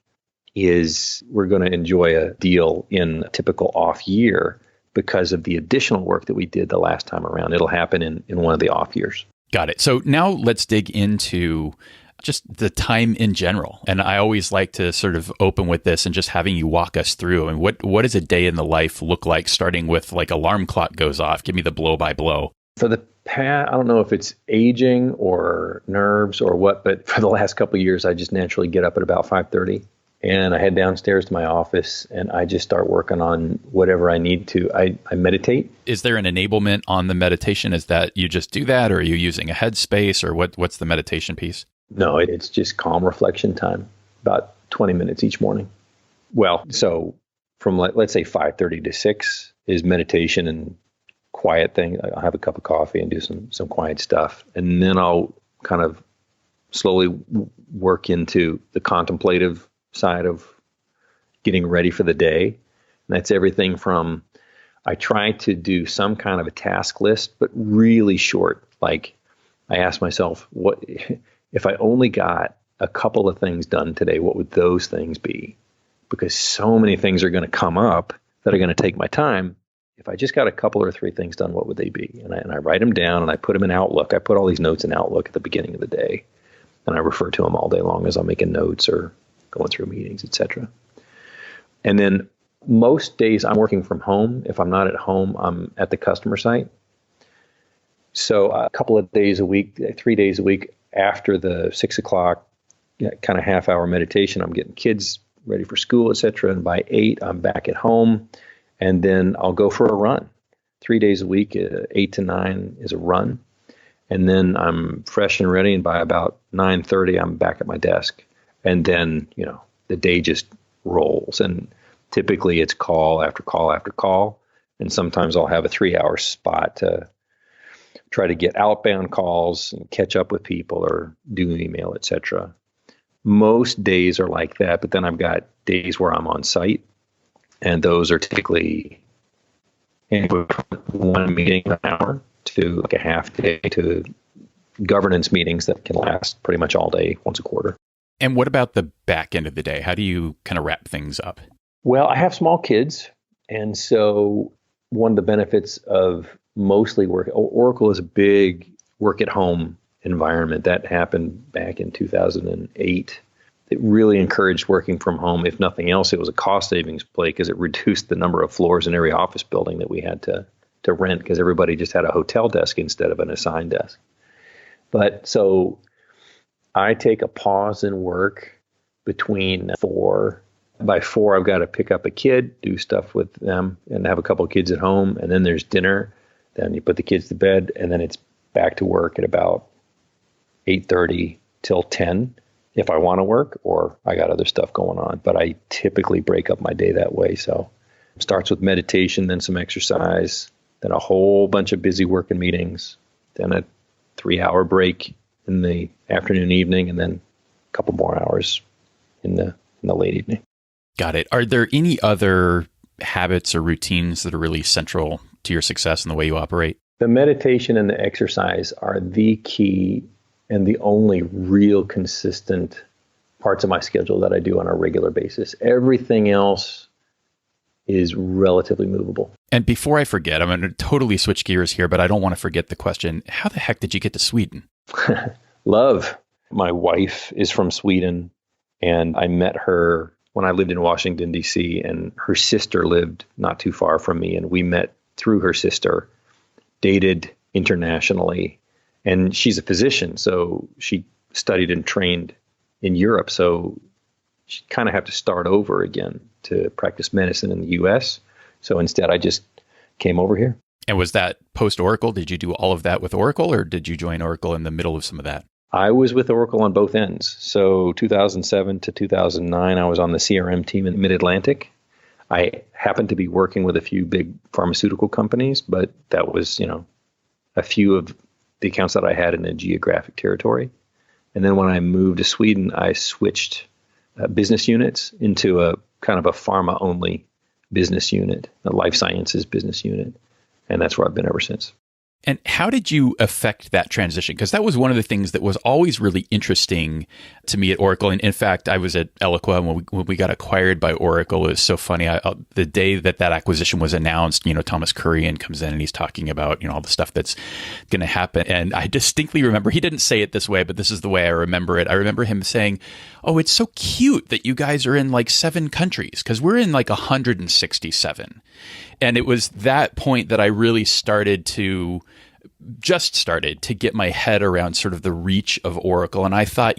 is we're going to enjoy a deal in a typical off year because of the additional work that we did the last time around. It'll happen in one of the off years. Got it. So now let's dig into just the time in general. And I always like to sort of open with this and just having you walk us through. And what does a day in the life look like, starting with like alarm clock goes off? Give me the blow by blow. For the past, I don't know if it's aging or nerves or what, but for the last couple of years, I just naturally get up at about 5:30 and I head downstairs to my office and I just start working on whatever I need to. I meditate. Is there an enablement on the meditation? Is that you just do that, or are you using a headspace, or what's the meditation piece? No, it's just calm reflection time, about 20 minutes each morning. Well, so from let's say 5:30 to 6 is meditation and quiet thing. I'll have a cup of coffee and do some quiet stuff. And then I'll kind of slowly work into the contemplative side of getting ready for the day. And that's everything from, I try to do some kind of a task list, but really short. Like I ask myself, what if I only got a couple of things done today, what would those things be? Because so many things are going to come up that are going to take my time. If I just got a couple or 3 things done, what would they be? And I write them down and I put them in Outlook. I put all these notes in Outlook at the beginning of the day, and I refer to them all day long as I'm making notes or going through meetings, etc. And then most days I'm working from home. If I'm not at home, I'm at the customer site. So a couple of days a week, 3 days a week after the 6 o'clock kind of half-hour meditation, I'm getting kids ready for school, etc. And by 8, I'm back at home. And then I'll go for a run. 3 days a week, 8 to 9 is a run. And then I'm fresh and ready. And by about 9:30, I'm back at my desk. And then, the day just rolls. And typically it's call after call after call. And sometimes I'll have a 3-hour spot to try to get outbound calls and catch up with people or do email, etc. Most days are like that, but then I've got days where I'm on site, and those are typically anywhere from one meeting an hour to like a half day to governance meetings that can last pretty much all day, once a quarter. And what about the back end of the day? How do you kind of wrap things up? Well, I have small kids, and so one of the benefits of mostly Oracle is a big work at home environment that happened back in 2008. It really encouraged working from home. If nothing else, it was a cost savings play because it reduced the number of floors in every office building that we had to rent because everybody just had a hotel desk instead of an assigned desk. But so I take a pause in work between 4. By 4, I've got to pick up a kid, do stuff with them, and have a couple of kids at home. And then there's dinner. Then you put the kids to bed, and then it's back to work at about 8:30 till 10 if I want to work, or I got other stuff going on. But I typically break up my day that way. So it starts with meditation, then some exercise, then a whole bunch of busy work and meetings, then a 3-hour break in the afternoon, evening, and then a couple more hours in the late evening. Got it. Are there any other habits or routines that are really central to your success and the way you operate? The meditation and the exercise are the key and the only real consistent parts of my schedule that I do on a regular basis. Everything else is relatively movable. And before I forget, I'm going to totally switch gears here, but I don't want to forget the question. How the heck did you get to Sweden? Love. My wife is from Sweden, and I met her when I lived in Washington, D.C., and her sister lived not too far from me, and we met through her sister, dated internationally, and she's a physician, so she studied and trained in Europe, so she kind of have to start over again to practice medicine in the U.S., so instead I just came over here. And was that post-Oracle? Did you do all of that with Oracle, or did you join Oracle in the middle of some of that? I was with Oracle on both ends. So 2007 to 2009, I was on the CRM team in Mid-Atlantic. I happened to be working with a few big pharmaceutical companies, but that was, a few of the accounts that I had in a geographic territory. And then when I moved to Sweden, I switched business units into a kind of a pharma-only business unit, a life sciences business unit. And that's where I've been ever since. And how did you affect that transition? Because that was one of the things that was always really interesting to me at Oracle. And in fact, I was at Eloqua when we got acquired by Oracle. It was so funny. The day that acquisition was announced, Thomas Kurian comes in and he's talking about, all the stuff that's going to happen. And I distinctly remember, he didn't say it this way, but this is the way I remember it. I remember him saying, "Oh, it's so cute that you guys are in like 7 countries because we're in like 167. And it was that point that I really started to get my head around sort of the reach of Oracle. And I thought,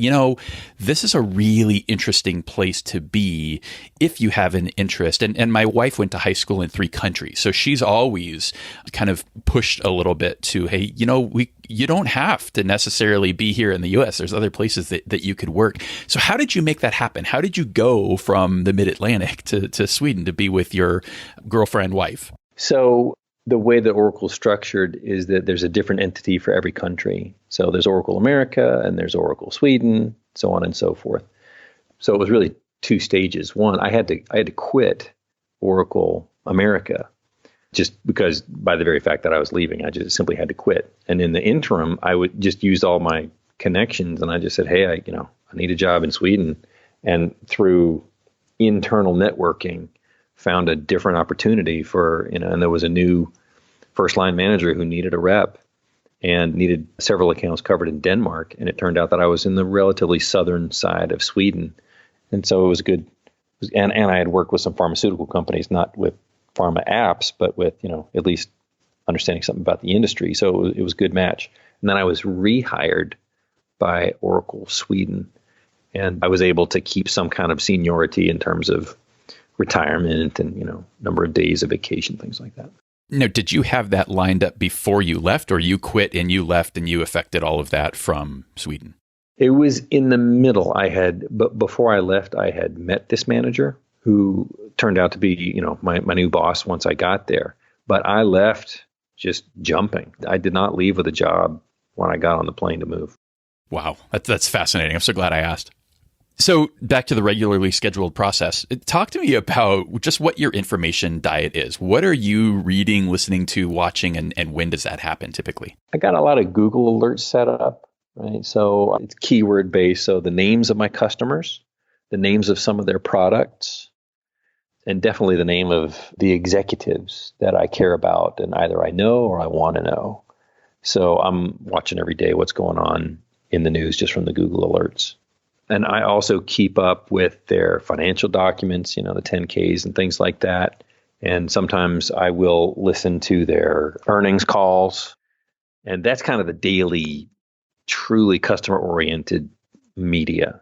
this is a really interesting place to be if you have an interest. And my wife went to high school in 3 countries. So she's always kind of pushed a little bit to, hey, you don't have to necessarily be here in the US. There's other places that you could work. So how did you make that happen? How did you go from the Mid-Atlantic to Sweden to be with your girlfriend wife? So the way that Oracle is structured is that there's a different entity for every country. So there's Oracle America and there's Oracle Sweden, so on and so forth. So it was really 2 stages. One, I had to quit Oracle America just because by the very fact that I was leaving, I just simply had to quit. And in the interim, I would just use all my connections and I just said, hey, I need a job in Sweden. And through internal networking, found a different opportunity for, and there was a new first line manager who needed a rep and needed several accounts covered in Denmark. And it turned out that I was in the relatively southern side of Sweden. And so it was good. And I had worked with some pharmaceutical companies, not with pharma apps, but with, at least understanding something about the industry. So it was a good match. And then I was rehired by Oracle Sweden. And I was able to keep some kind of seniority in terms of retirement and, number of days of vacation, things like that. Now, did you have that lined up before you left, or you quit and you left and you affected all of that from Sweden? It was in the middle. But before I left, I had met this manager who turned out to be, my new boss once I got there. But I left just jumping. I did not leave with a job when I got on the plane to move. Wow. That's fascinating. I'm so glad I asked. So back to the regularly scheduled process. Talk to me about just what your information diet is. What are you reading, listening to, watching, and when does that happen typically? I got a lot of Google alerts set up, right? So it's keyword based. So the names of my customers, the names of some of their products, and definitely the name of the executives that I care about and either I know or I want to know. So I'm watching every day what's going on in the news just from the Google alerts. And I also keep up with their financial documents, the 10Ks and things like that. And sometimes I will listen to their earnings calls. And that's kind of the daily, truly customer-oriented media.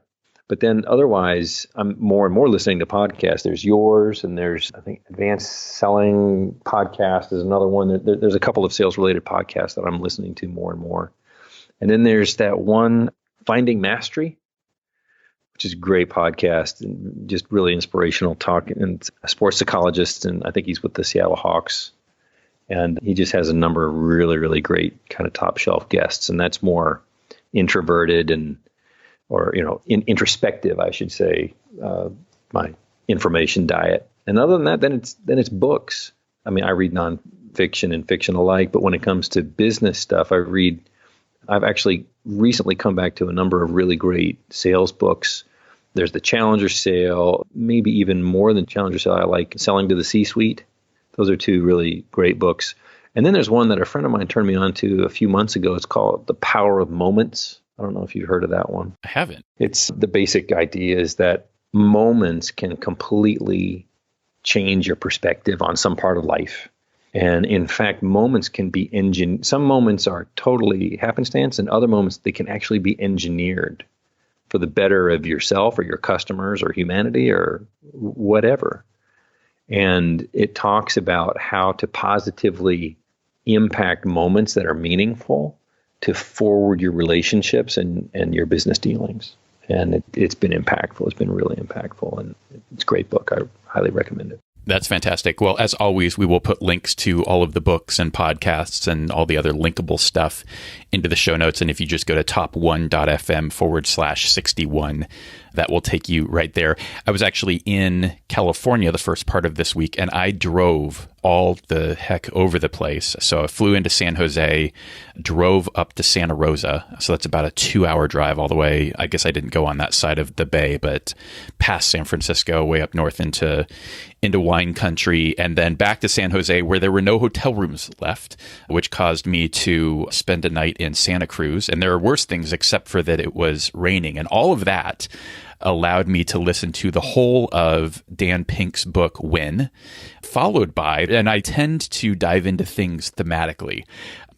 But then otherwise, I'm more and more listening to podcasts. There's yours, and there's, I think, Advanced Selling Podcast is another one. There's a couple of sales-related podcasts that I'm listening to more and more. And then there's that one, Finding Mastery, which is a great podcast and just really inspirational talk. And a sports psychologist, and I think he's with the Seattle Hawks. And he just has a number of really, really great kind of top shelf guests. And that's more introverted or introspective, I should say, my information diet. And other than that, then it's books. I mean, I read nonfiction and fiction alike, but when it comes to business stuff, I've actually recently come back to a number of really great sales books. There's the Challenger Sale, maybe even more than Challenger Sale. I like Selling to the C-Suite. Those are two really great books. And then there's one that a friend of mine turned me on to a few months ago. It's called The Power of Moments. I don't know if you've heard of that one. I haven't. It's the basic idea is that moments can completely change your perspective on some part of life. And in fact, moments can be some moments are totally happenstance, and other moments, they can actually be engineered for the better of yourself or your customers or humanity or whatever. And it talks about how to positively impact moments that are meaningful to forward your relationships and your business dealings. And it's been impactful. It's been really impactful. And it's a great book. I highly recommend it. That's fantastic. Well, as always, we will put links to all of the books and podcasts and all the other linkable stuff into the show notes. And if you just go to top1.fm/61, that will take you right there. I was actually in California the first part of this week, and I drove all the heck over the place. So I flew into San Jose, drove up to Santa Rosa. So that's about a 2-hour drive all the way. I guess I didn't go on that side of the bay, but past San Francisco, way up north into wine country, and then back to San Jose where there were no hotel rooms left, which caused me to spend a night in Santa Cruz. And there are worse things except for that it was raining. And all of that allowed me to listen to the whole of Dan Pink's book, When, followed by, and I tend to dive into things thematically.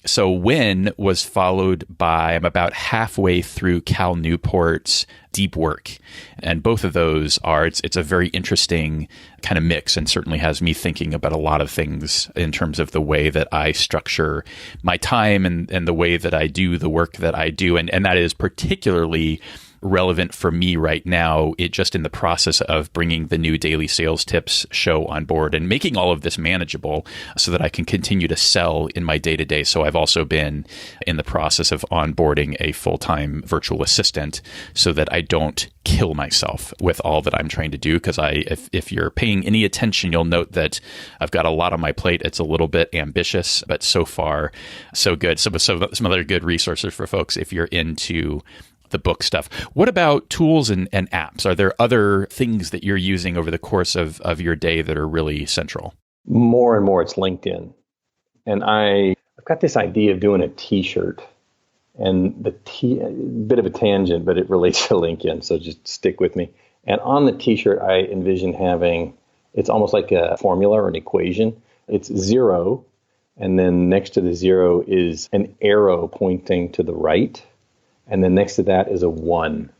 So When was followed by, I'm about halfway through Cal Newport's Deep Work. And both of those it's a very interesting kind of mix, and certainly has me thinking about a lot of things in terms of the way that I structure my time and the way that I do the work that I do. And that is particularly relevant for me right now, just in the process of bringing the new Daily Sales Tips show on board and making all of this manageable so that I can continue to sell in my day-to-day. So I've also been in the process of onboarding a full-time virtual assistant so that I don't kill myself with all that I'm trying to do. Because if you're paying any attention, you'll note that I've got a lot on my plate. It's a little bit ambitious, but so far, so good. So some other good resources for folks if you're into the book stuff. What about tools and apps? Are there other things that you're using over the course of your day that are really central? More and more, it's LinkedIn. And I've got this idea of doing a T-shirt. And a bit of a tangent, but it relates to LinkedIn, so just stick with me. And on the T-shirt, I envision having, it's almost like a formula or an equation. It's 0, and then next to the 0 is an arrow pointing to the right. And then next to that is a 1.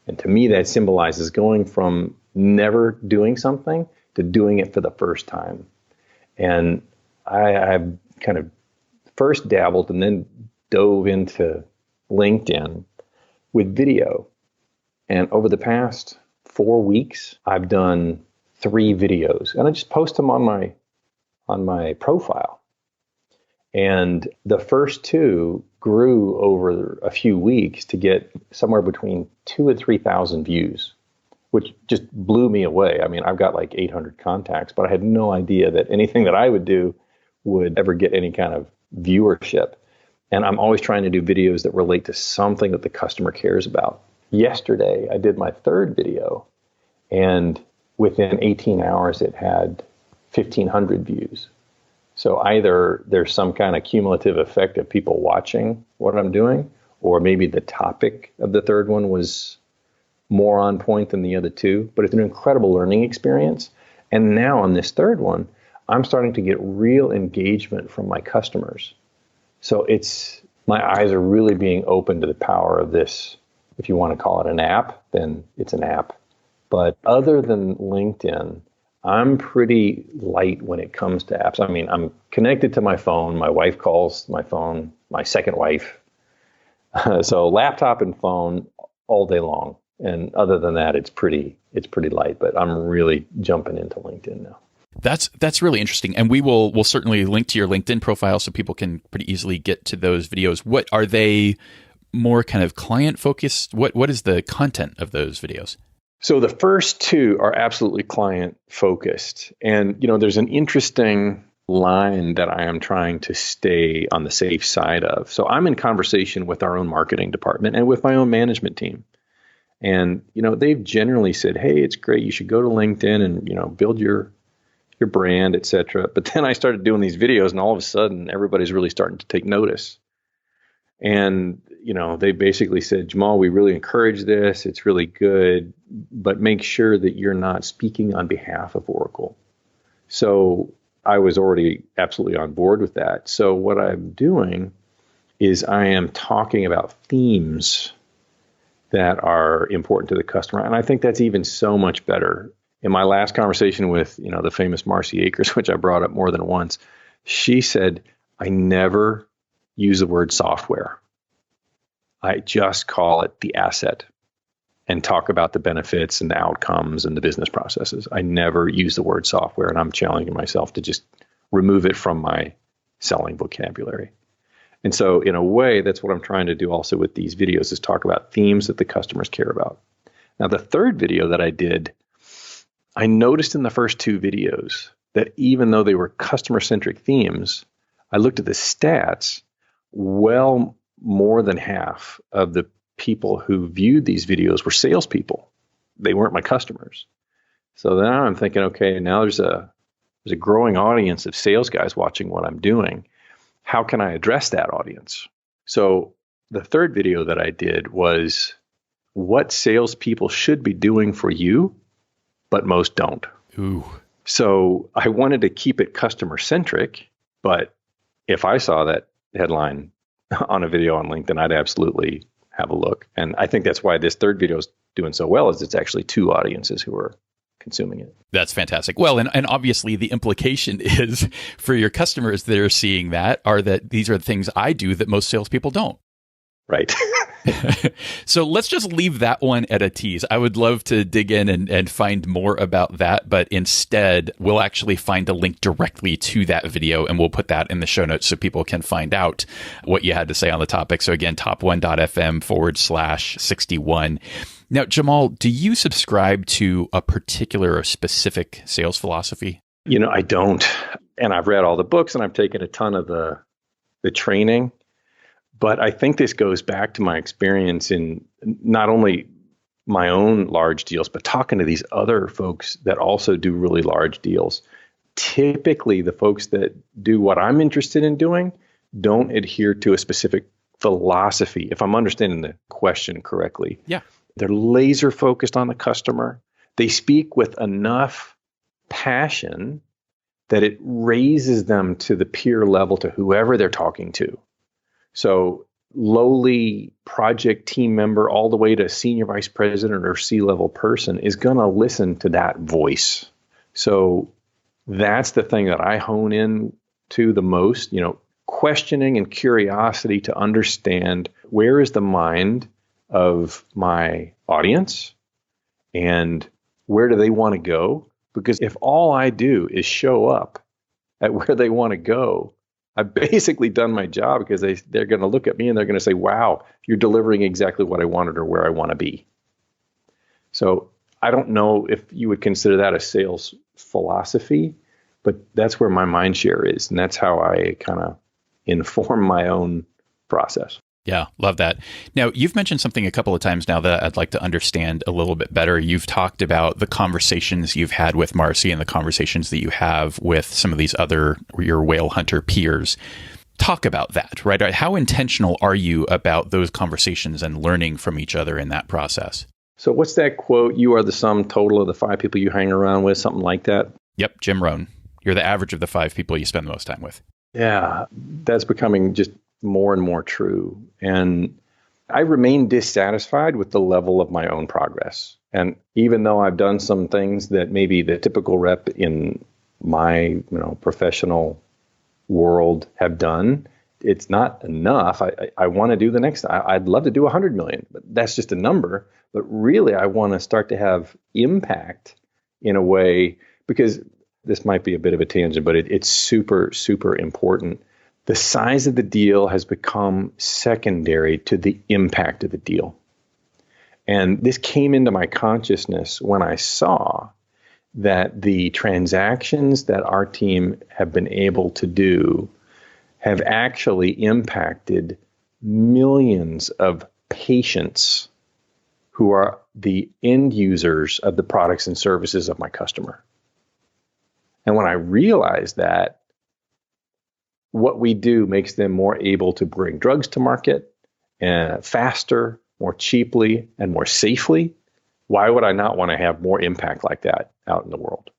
And to me, that symbolizes going from never doing something to doing it for the first time. And I've kind of first dabbled and then dove into LinkedIn with video. And over the past 4 weeks, I've done 3 videos, and I just post them on my profile. And the first 2 grew over a few weeks to get somewhere between 2,000 and 3,000 views, which just blew me away. I mean, I've got like 800 contacts, but I had no idea that anything that I would do would ever get any kind of viewership. And I'm always trying to do videos that relate to something that the customer cares about. Yesterday, I did my 3rd video, and within 18 hours, it had 1,500 views. So either there's some kind of cumulative effect of people watching what I'm doing, or maybe the topic of the 3rd one was more on point than the other 2. But it's an incredible learning experience. And now on this 3rd one, I'm starting to get real engagement from my customers. So my eyes are really being open to the power of this. If you want to call it an app, then it's an app. But other than LinkedIn, I'm pretty light when it comes to apps. I mean, I'm connected to my phone. My wife calls my phone my second wife. So laptop and phone all day long. And other than that, it's pretty light. But I'm really jumping into LinkedIn now. That's really interesting. And we'll certainly link to your LinkedIn profile so people can pretty easily get to those videos. What are they more kind of client focused? What is the content of those videos? So the first 2 are absolutely client focused. And, there's an interesting line that I am trying to stay on the safe side of. So I'm in conversation with our own marketing department and with my own management team. And, they've generally said, hey, it's great. You should go to LinkedIn and, build your brand, et cetera. But then I started doing these videos, and all of a sudden everybody's really starting to take notice. And, they basically said, Jamal, we really encourage this. It's really good, but make sure that you're not speaking on behalf of Oracle. So I was already absolutely on board with that. So what I'm doing is I am talking about themes that are important to the customer. And I think that's even so much better. In my last conversation with, the famous Marcy Akers, which I brought up more than once, she said, I never use the word software. I just call it the asset and talk about the benefits and the outcomes and the business processes. I never use the word software, and I'm challenging myself to just remove it from my selling vocabulary. And so in a way, that's what I'm trying to do also with these videos, is talk about themes that the customers care about. Now, the 3rd video that I did, I noticed in the first 2 videos that even though they were customer-centric themes, I looked at the stats, well, more than half of the people who viewed these videos were salespeople. They weren't my customers. So now I'm thinking, okay, now there's a growing audience of sales guys watching what I'm doing. How can I address that audience? So the 3rd video that I did was what salespeople should be doing for you, but most don't. Ooh. So I wanted to keep it customer centric, but if I saw that headline on a video on LinkedIn, I'd absolutely have a look. And I think that's why this 3rd video is doing so well, is it's actually 2 audiences who are consuming it. That's fantastic. Well, and obviously the implication is for your customers that are seeing that these are the things I do that most salespeople don't. Right. So let's just leave that one at a tease. I would love to dig in and find more about that, but instead we'll actually find a link directly to that video, and we'll put that in the show notes so people can find out what you had to say on the topic. So again, top1.fm/61. Now, Jamal, do you subscribe to a particular or specific sales philosophy? I don't. And I've read all the books, and I've taken a ton of the training. But I think this goes back to my experience in not only my own large deals, but talking to these other folks that also do really large deals. Typically, the folks that do what I'm interested in doing don't adhere to a specific philosophy, if I'm understanding the question correctly. Yeah. They're laser focused on the customer. They speak with enough passion that it raises them to the peer level to whoever they're talking to. So lowly project team member all the way to senior vice president or C-level person is going to listen to that voice. So that's the thing that I hone in to the most, questioning and curiosity to understand where is the mind of my audience and where do they want to go? Because if all I do is show up at where they want to go, I've basically done my job, because they're going to look at me and they're going to say, wow, you're delivering exactly what I wanted or where I want to be. So I don't know if you would consider that a sales philosophy, but that's where my mind share is. And that's how I kind of inform my own process. Yeah, love that. Now, you've mentioned something a couple of times now that I'd like to understand a little bit better. You've talked about the conversations you've had with Marcy and the conversations that you have with some of these other, your whale hunter peers. Talk about that, right? How intentional are you about those conversations and learning from each other in that process? So what's that quote? You are the sum total of the 5 people you hang around with, something like that? Yep, Jim Rohn. You're the average of the 5 people you spend the most time with. Yeah, that's becoming just more and more true. And I remain dissatisfied with the level of my own progress. And even though I've done some things that maybe the typical rep in my professional world have done, it's not enough. I want to do the next. I'd love to do 100 million, but that's just a number. But really, I want to start to have impact in a way, because this might be a bit of a tangent, but it's super, super important. The size of the deal has become secondary to the impact of the deal. And this came into my consciousness when I saw that the transactions that our team have been able to do have actually impacted millions of patients who are the end users of the products and services of my customer. And when I realized that, what we do makes them more able to bring drugs to market faster, more cheaply, and more safely, why would I not want to have more impact like that out in the world?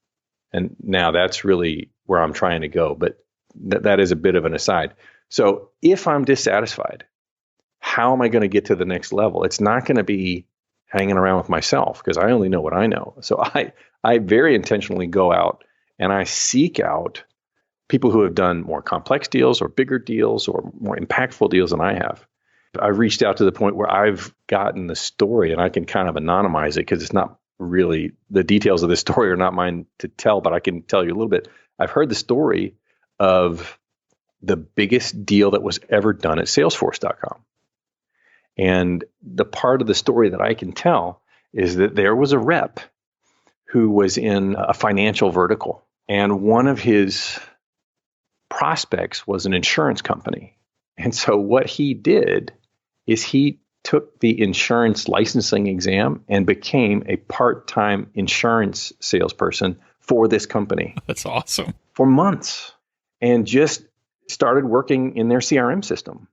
And now that's really where I'm trying to go. But that is a bit of an aside. So if I'm dissatisfied, how am I going to get to the next level? It's not going to be hanging around with myself, because I only know what I know. So I very intentionally go out and I seek out people who have done more complex deals or bigger deals or more impactful deals than I have. I've reached out to the point where I've gotten the story, and I can kind of anonymize it because it's not really, the details of this story are not mine to tell, but I can tell you a little bit. I've heard the story of the biggest deal that was ever done at Salesforce.com. And the part of the story that I can tell is that there was a rep who was in a financial vertical, and one of his prospects was an insurance company. And so what he did is he took the insurance licensing exam and became a part-time insurance salesperson for this company. That's awesome. For months, and just started working in their CRM system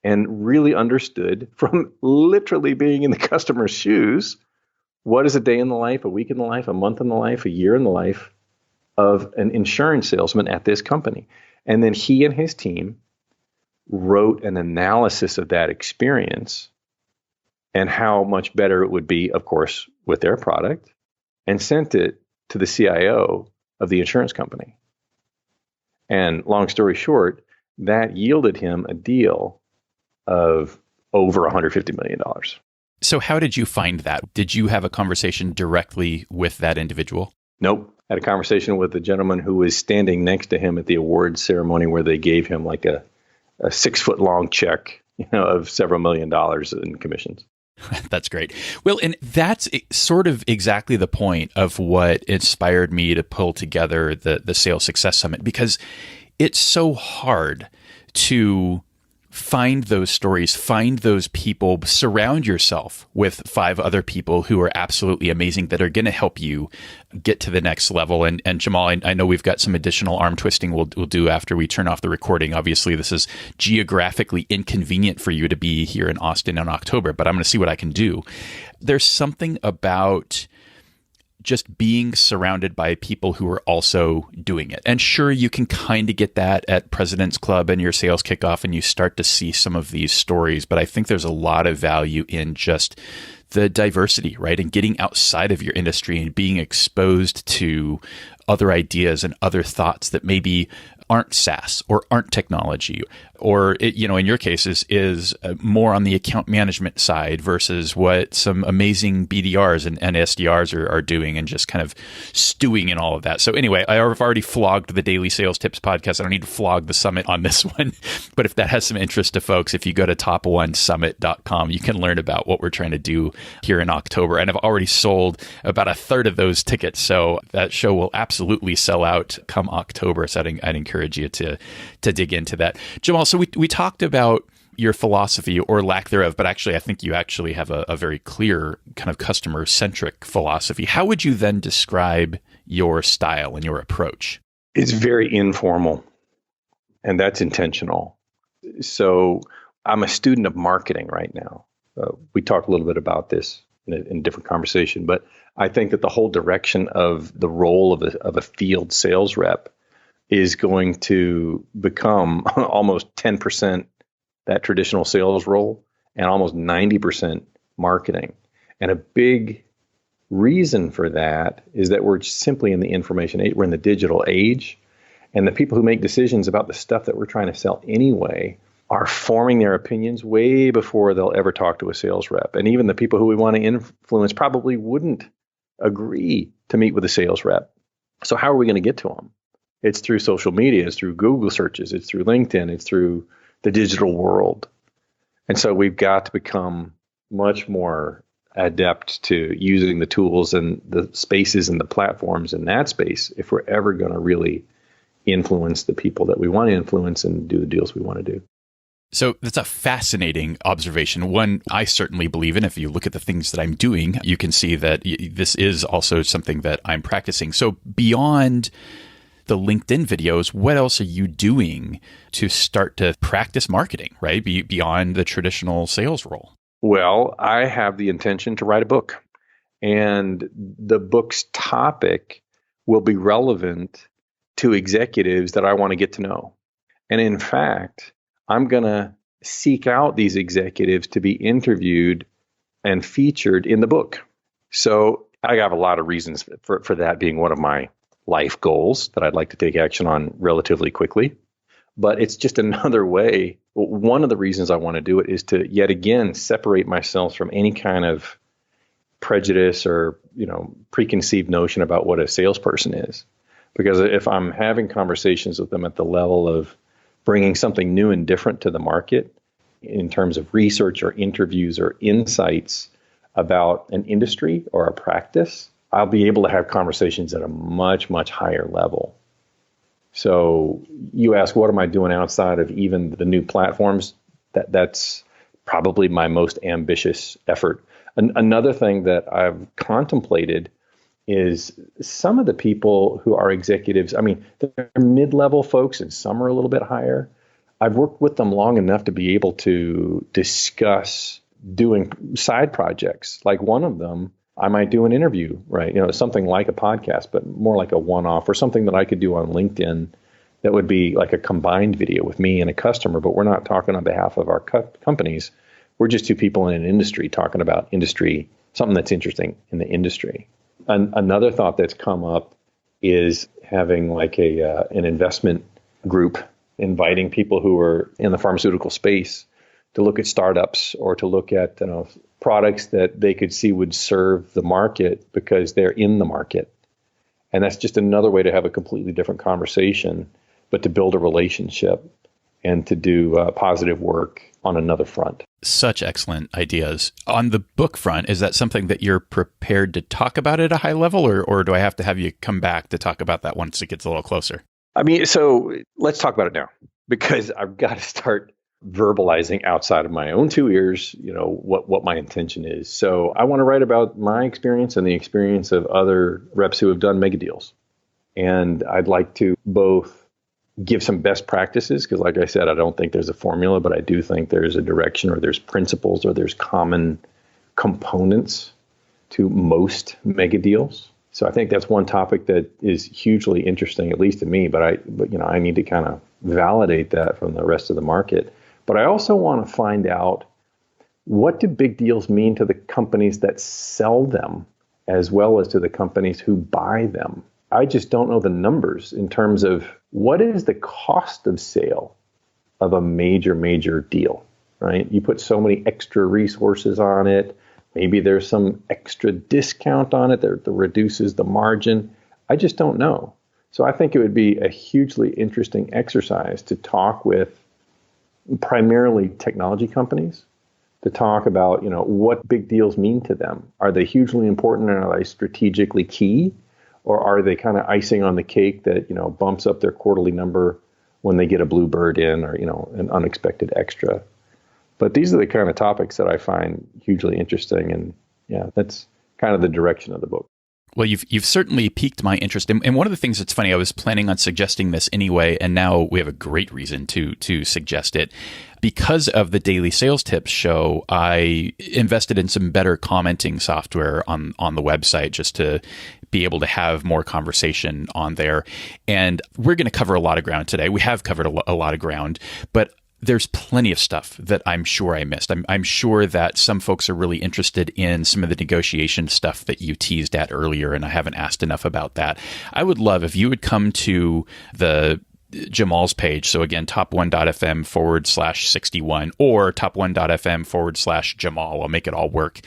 and really understood, from literally being in the customer's shoes, what is a day in the life, a week in the life, a month in the life, a year in the life of an insurance salesman at this company. And then he and his team wrote an analysis of that experience and how much better it would be, of course, with their product, and sent it to the CIO of the insurance company. And long story short, that yielded him a deal of over $150 million. So how did you find that? Did you have a conversation directly with that individual? Nope. I had a conversation with the gentleman who was standing next to him at the awards ceremony, where they gave him like a 6-foot-long check, of several $1 million in commissions. That's great. Well, and that's sort of exactly the point of what inspired me to pull together the Sales Success Summit, because it's so hard to find those stories, find those people, surround yourself with 5 other people who are absolutely amazing that are going to help you get to the next level. And Jamal, I know we've got some additional arm twisting we'll do after we turn off the recording. Obviously, this is geographically inconvenient for you to be here in Austin in October, but I'm going to see what I can do. There's something about just being surrounded by people who are also doing it. And sure, you can kind of get that at President's Club and your sales kickoff, and you start to see some of these stories. But I think there's a lot of value in just the diversity, right? And getting outside of your industry and being exposed to other ideas and other thoughts that maybe aren't SaaS or aren't technology, or in your case is more on the account management side versus what some amazing BDRs and SDRs are doing, and just kind of stewing in all of that. So anyway, I've already flogged the Daily Sales Tips podcast. I don't need to flog the summit on this one, but if that has some interest to folks, if you go to top1summit.com, you can learn about what we're trying to do here in October. And I've already sold about a third of those tickets, so that show will absolutely sell out come October. So I'd encourage you to dig into that. Jamal, so we talked about your philosophy or lack thereof, but actually I think you actually have a very clear kind of customer-centric philosophy. How would you then describe your style and your approach? It's very informal, and that's intentional. So I'm a student of marketing right now. We talked a little bit about this in a different conversation, but I think that the whole direction of the role of a field sales rep is going to become almost 10% that traditional sales role and almost 90% marketing. And a big reason for that is that we're simply in the information age, we're in the digital age, and the people who make decisions about the stuff that we're trying to sell anyway are forming their opinions way before they'll ever talk to a sales rep. And even the people who we want to influence probably wouldn't agree to meet with a sales rep. So how are we going to get to them? It's through social media, it's through Google searches, it's through LinkedIn, it's through the digital world. And so we've got to become much more adept to using the tools and the spaces and the platforms in that space if we're ever going to really influence the people that we want to influence and do the deals we want to do. So that's a fascinating observation. One I certainly believe in. If you look at the things that I'm doing, you can see that this is also something that I'm practicing. So beyond the LinkedIn videos, what else are you doing to start to practice marketing, right? Beyond the traditional sales role? Well, I have the intention to write a book, and the book's topic will be relevant to executives that I want to get to know. And in fact, I'm going to seek out these executives to be interviewed and featured in the book. So I have a lot of reasons for that being one of my life goals that I'd like to take action on relatively quickly. But it's just another way. One of the reasons I want to do it is to yet again separate myself from any kind of prejudice or, preconceived notion about what a salesperson is. Because if I'm having conversations with them at the level of bringing something new and different to the market in terms of research or interviews or insights about an industry or a practice, I'll be able to have conversations at a much, much higher level. So you ask, what am I doing outside of even the new platforms? That's probably my most ambitious effort. Another thing that I've contemplated is some of the people who are executives, they're mid-level folks and some are a little bit higher. I've worked with them long enough to be able to discuss doing side projects. Like one of them, I might do an interview, right? Something like a podcast, but more like a one-off, or something that I could do on LinkedIn that would be like a combined video with me and a customer, but we're not talking on behalf of our companies. We're just two people in an industry talking about industry, something that's interesting in the industry. Another thought that's come up is having like an investment group, inviting people who are in the pharmaceutical space to look at startups or to look at products that they could see would serve the market because they're in the market. And that's just another way to have a completely different conversation, but to build a relationship and to do positive work on another front. Such excellent ideas. On the book front, is that something that you're prepared to talk about at a high level, or do I have to have you come back to talk about that once it gets a little closer? So let's talk about it now, because I've got to start verbalizing outside of my own two ears, what my intention is. So I want to write about my experience and the experience of other reps who have done mega deals. And I'd like to both give some best practices, because like I said, I don't think there's a formula, but I do think there's a direction, or there's principles, or there's common components to most mega deals. So I think that's one topic that is hugely interesting, at least to me, but I need to kind of validate that from the rest of the market. But I also want to find out what do big deals mean to the companies that sell them as well as to the companies who buy them? I just don't know the numbers in terms of what is the cost of sale of a major deal, right? You put so many extra resources on it. Maybe there's some extra discount on it that reduces the margin. I just don't know. So I think it would be a hugely interesting exercise to talk with primarily technology companies, to talk about, what big deals mean to them. Are they hugely important and are they strategically key? Or are they kind of icing on the cake that, bumps up their quarterly number when they get a blue bird in or, an unexpected extra? But these are the kind of topics that I find hugely interesting. And yeah, that's kind of the direction of the book. Well, you've certainly piqued my interest. And one of the things that's funny, I was planning on suggesting this anyway, and now we have a great reason to suggest it. Because of the Daily Sales Tips show, I invested in some better commenting software on the website just to be able to have more conversation on there. And we're going to cover a lot of ground today. We have covered a lot of ground, but there's plenty of stuff that I'm sure I missed. I'm sure that some folks are really interested in some of the negotiation stuff that you teased at earlier, and I haven't asked enough about that. I would love if you would come to the Jamal's page. So again, top1.fm/61 or top1.fm/Jamal. I'll make it all work.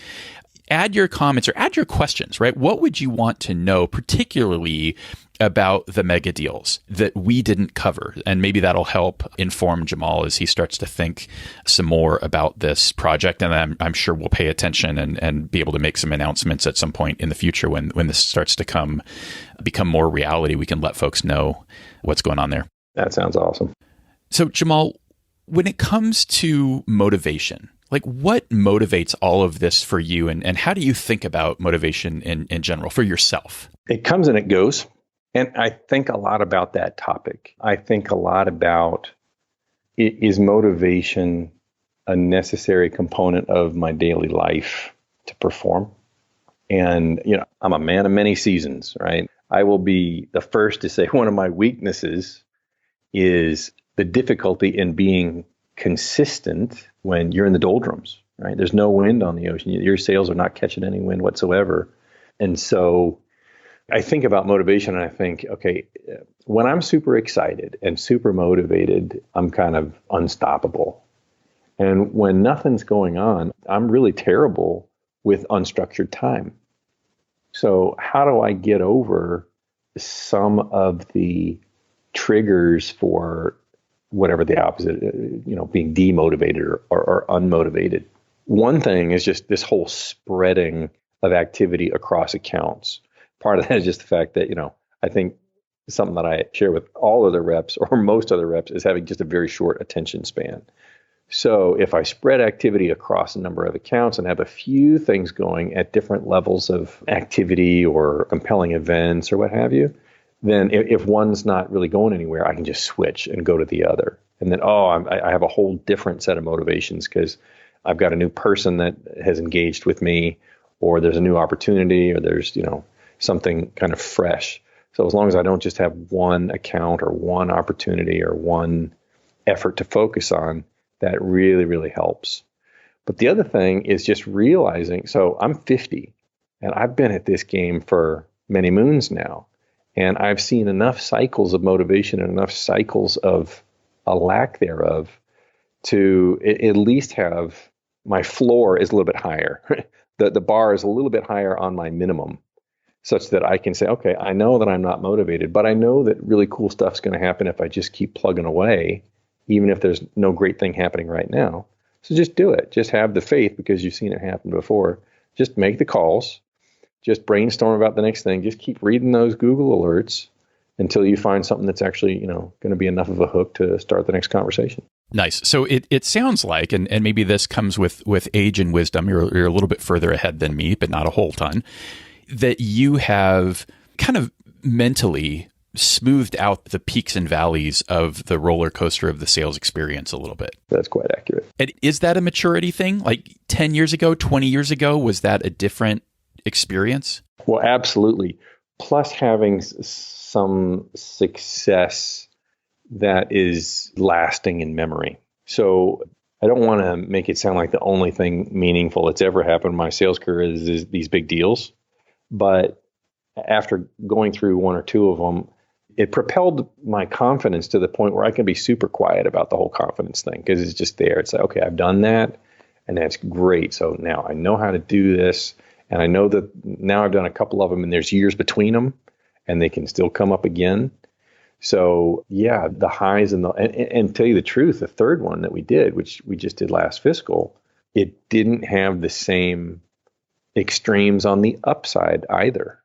Add your comments or add your questions, right? What would you want to know, particularly about the mega deals that we didn't cover? And maybe that'll help inform Jamal as he starts to think some more about this project. And I'm sure we'll pay attention and be able to make some announcements at some point in the future when this starts to become more reality. We can let folks know what's going on there. That sounds awesome. So Jamal, when it comes to motivation, like what motivates all of this for you? And how do you think about motivation in general for yourself? It comes and it goes. And I think a lot about that topic. I think a lot about, is motivation a necessary component of my daily life to perform? And, I'm a man of many seasons, right? I will be the first to say one of my weaknesses is the difficulty in being consistent when you're in the doldrums, right? There's no wind on the ocean. Your sails are not catching any wind whatsoever. And so I think about motivation and I think, okay, when I'm super excited and super motivated, I'm kind of unstoppable. And when nothing's going on, I'm really terrible with unstructured time. So how do I get over some of the triggers for whatever the opposite, being demotivated or unmotivated? One thing is just this whole spreading of activity across accounts. Part of that is just the fact that, I think something that I share with all other reps or most other reps is having just a very short attention span. So if I spread activity across a number of accounts and have a few things going at different levels of activity or compelling events or what have you, then if one's not really going anywhere, I can just switch and go to the other. And then, I have a whole different set of motivations because I've got a new person that has engaged with me, or there's a new opportunity, or there's, something kind of fresh. So as long as I don't just have one account or one opportunity or one effort to focus on, that really, really helps. But the other thing is just realizing, so I'm 50 and I've been at this game for many moons now. And I've seen enough cycles of motivation and enough cycles of a lack thereof to at least have my floor is a little bit higher. The bar is a little bit higher on my minimum, such that I can say, okay, I know that I'm not motivated, but I know that really cool stuff's going to happen if I just keep plugging away, even if there's no great thing happening right now. So just do it. Just have the faith because you've seen it happen before. Just make the calls. Just brainstorm about the next thing. Just keep reading those Google alerts until you find something that's actually, going to be enough of a hook to start the next conversation. Nice. So it sounds like, and maybe this comes with age and wisdom, you're a little bit further ahead than me, but not a whole ton, that you have kind of mentally smoothed out the peaks and valleys of the roller coaster of the sales experience a little bit. That's quite accurate. And is that a maturity thing? Like 10 years ago, 20 years ago, was that a different experience? Well, absolutely. Plus having some success that is lasting in memory. So I don't want to make it sound like the only thing meaningful that's ever happened in my sales career is these big deals. But after going through one or two of them, it propelled my confidence to the point where I can be super quiet about the whole confidence thing because it's just there. It's like, okay, I've done that and that's great. So now I know how to do this. And I know that now I've done a couple of them and there's years between them and they can still come up again. So yeah, the highs and tell you the truth, the third one that we did, which we just did last fiscal, it didn't have the same extremes on the upside either.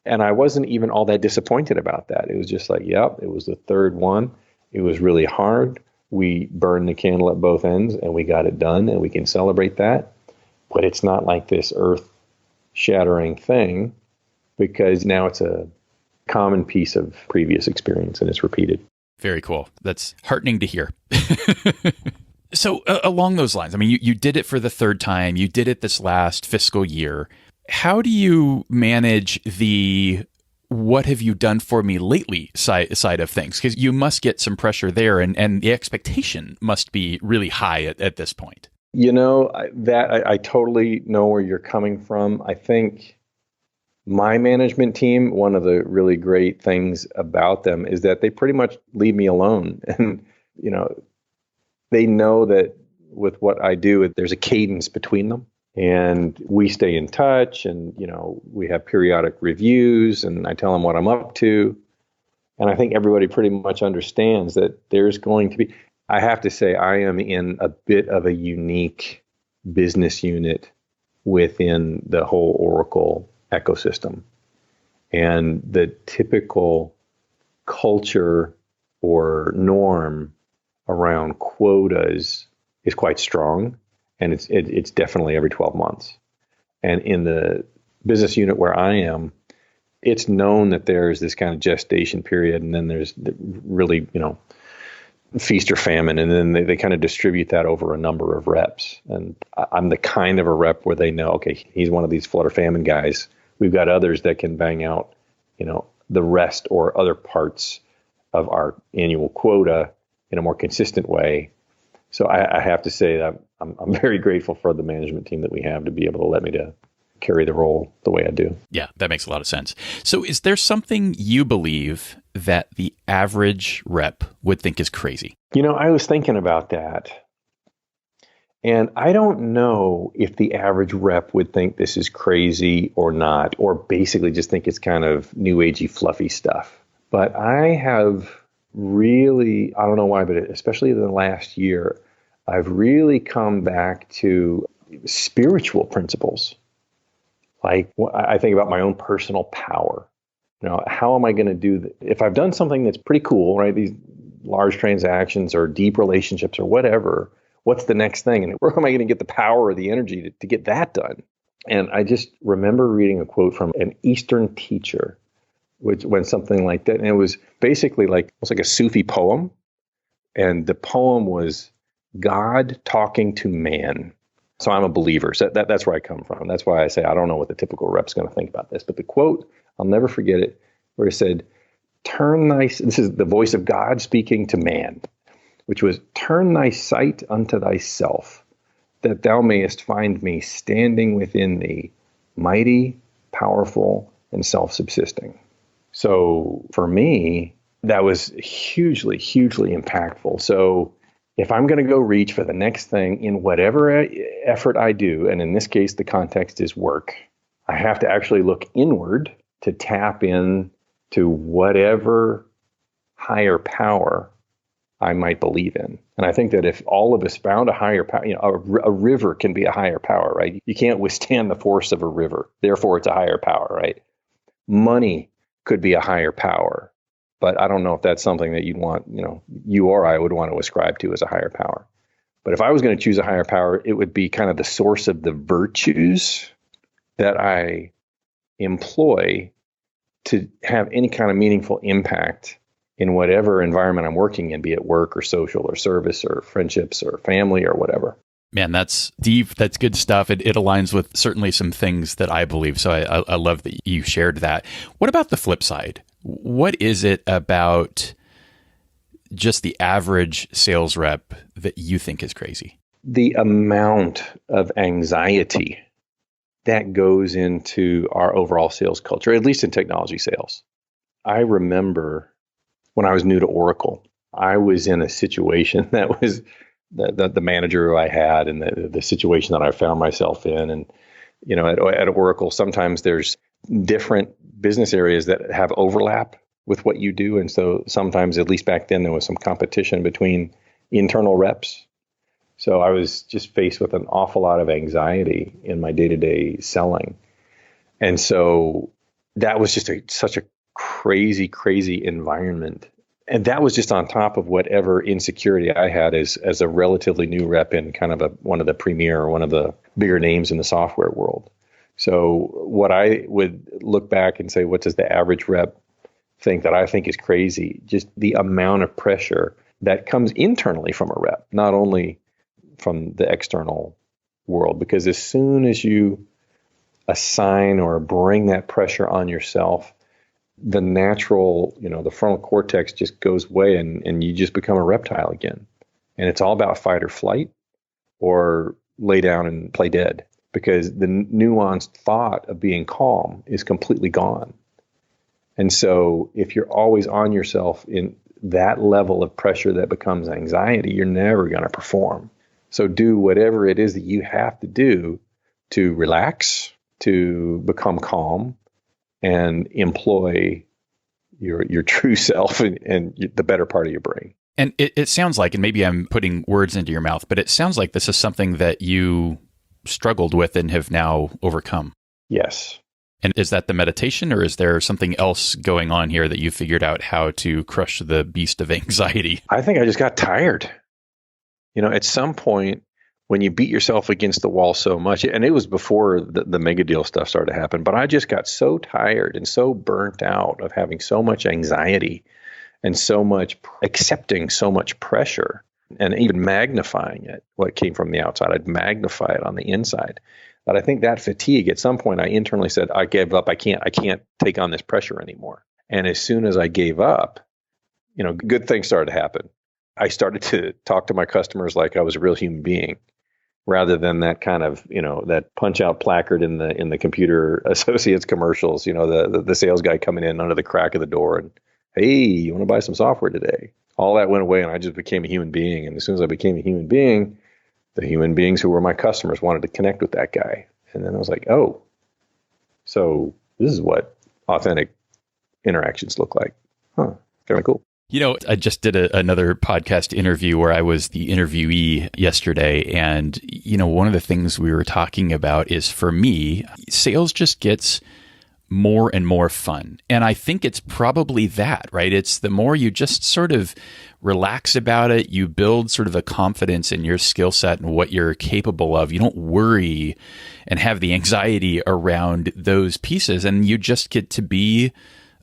And I wasn't even all that disappointed about that. It was just like, yep, it was the third one. It was really hard. We burned the candle at both ends and we got it done and we can celebrate that. But it's not like this earth shattering thing because now it's a common piece of previous experience and it's repeated. Very cool. That's heartening to hear. So along those lines, I mean, you did it for the third time. You did it this last fiscal year. How do you manage the what have you done for me lately side of things? Because you must get some pressure there and the expectation must be really high at this point. You know, I totally know where you're coming from. I think my management team, one of the really great things about them is that they pretty much leave me alone. And, you know, they know that with what I do, there's a cadence between them. And we stay in touch and, you know, we have periodic reviews and I tell them what I'm up to. And I think everybody pretty much understands that there's going to be, I have to say, I am in a bit of a unique business unit within the whole Oracle ecosystem. And the typical culture or norm around quotas is quite strong. And it's definitely every 12 months. And in the business unit where I am, it's known that there's this kind of gestation period. And then there's really, you know, feast or famine. And then they kind of distribute that over a number of reps. And I'm the kind of a rep where they know, okay, he's one of these flood or famine guys. We've got others that can bang out, you know, the rest or other parts of our annual quota in a more consistent way. So I have to say that I'm very grateful for the management team that we have to be able to let me to carry the role the way I do. Yeah, that makes a lot of sense. So is there something you believe that the average rep would think is crazy? You know, I was thinking about that. And I don't know if the average rep would think this is crazy or not, or basically just think it's kind of new agey, fluffy stuff. But I have really, I don't know why, but especially in the last year, I've really come back to spiritual principles. Like I think about my own personal power. You know, how am I going to do if I've done something that's pretty cool, right? These large transactions or deep relationships or whatever, what's the next thing? And where am I going to get the power or the energy to get that done? And I just remember reading a quote from an Eastern teacher, which went something like that. And it was basically almost like a Sufi poem. And the poem was God talking to man. So I'm a believer. So that's where I come from. That's why I say I don't know what the typical rep's going to think about this. But the quote, I'll never forget it, where it said, this is the voice of God speaking to man, which was, turn thy sight unto thyself, that thou mayest find me standing within thee, mighty, powerful, and self-subsisting. So for me, that was hugely, hugely impactful. So if I'm going to go reach for the next thing in whatever effort I do, and in this case, the context is work, I have to actually look inward to tap in to whatever higher power I might believe in. And I think that if all of us found a higher power, you know, a river can be a higher power, right? You can't withstand the force of a river. Therefore, it's a higher power, right? Money could be a higher power. But I don't know if that's something that you'd want, you know, you or I would want to ascribe to as a higher power. But if I was going to choose a higher power, it would be kind of the source of the virtues that I employ to have any kind of meaningful impact in whatever environment I'm working in, be it work or social or service or friendships or family or whatever. Man, that's deep. That's good stuff. It aligns with certainly some things that I believe. So I love that you shared that. What about the flip side? What is it about just the average sales rep that you think is crazy? the amount of anxiety that goes into our overall sales culture, at least in technology sales. I remember when I was new to Oracle, I was in a situation that was the manager who I had and the situation that I found myself in. And, at Oracle, sometimes there's different business areas that have overlap with what you do. And so sometimes, at least back then, there was some competition between internal reps. So I was just faced with an awful lot of anxiety in my day-to-day selling. And so that was just such a crazy, crazy environment. And that was just on top of whatever insecurity I had as a relatively new rep in kind of one of the premier or one of the bigger names in the software world. So what I would look back and say, what does the average rep think that I think is crazy? Just the amount of pressure that comes internally from a rep, not only from the external world. Because as soon as you assign or bring that pressure on yourself, the natural, the frontal cortex just goes away and you just become a reptile again. And it's all about fight or flight or lay down and play dead, because the nuanced thought of being calm is completely gone. And so if you're always on yourself in that level of pressure that becomes anxiety, you're never going to perform. So do whatever it is that you have to do to relax, to become calm, and employ your true self and the better part of your brain. And it sounds like, and maybe I'm putting words into your mouth, but it sounds like this is something that you struggled with and have now overcome. Yes. And is that the meditation, or is there something else going on here that you figured out how to crush the beast of anxiety? I think I just got tired. At some point when you beat yourself against the wall so much, and it was before the mega deal stuff started to happen, but I just got so tired and so burnt out of having so much anxiety and so much accepting so much pressure and even magnifying it, what came from the outside. I'd magnify it on the inside. But I think that fatigue, at some point I internally said, I gave up. I can't take on this pressure anymore. And as soon as I gave up, good things started to happen. I started to talk to my customers like I was a real human being, rather than that kind of, that punch out placard in the Computer Associates commercials, the sales guy coming in under the crack of the door and, hey, you want to buy some software today? All that went away and I just became a human being. And as soon as I became a human being, the human beings who were my customers wanted to connect with that guy. And then I was like, oh, so this is what authentic interactions look like. Huh, kind of cool. I just did another podcast interview where I was the interviewee yesterday. And, one of the things we were talking about is, for me, sales just gets more and more fun. And I think it's probably that, right? It's the more you just sort of relax about it, you build sort of a confidence in your skill set and what you're capable of. You don't worry and have the anxiety around those pieces, and you just get to be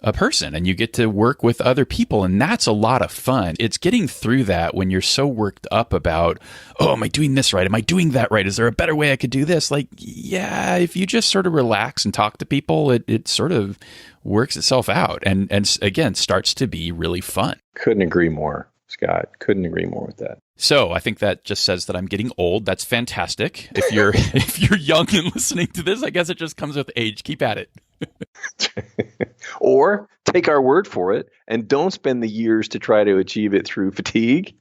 a person and you get to work with other people. And that's a lot of fun. It's getting through that when you're so worked up about, oh, am I doing this right? Am I doing that right? Is there a better way I could do this? Like, yeah, if you just sort of relax and talk to people, it sort of works itself out and again, starts to be really fun. Couldn't agree more, Scott. Couldn't agree more with that. So I think that just says that I'm getting old. That's fantastic. If you're young and listening to this, I guess it just comes with age. Keep at it. Or take our word for it and don't spend the years to try to achieve it through fatigue,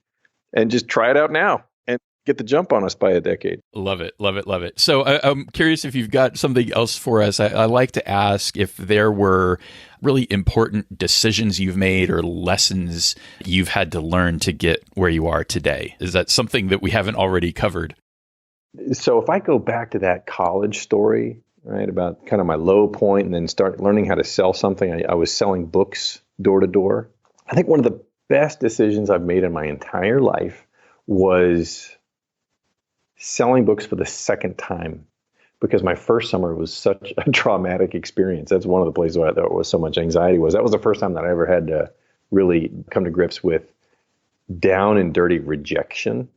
and just try it out now and get the jump on us by a decade. Love it. Love it. Love it. So I'm curious if you've got something else for us. I like to ask if there were really important decisions you've made or lessons you've had to learn to get where you are today. Is that something that we haven't already covered? So if I go back to that college story, right, about kind of my low point and then start learning how to sell something. I was selling books door to door. I think one of the best decisions I've made in my entire life was selling books for the second time, because my first summer was such a traumatic experience. That's one of the places where there was so much anxiety. That was the first time that I ever had to really come to grips with down and dirty rejection.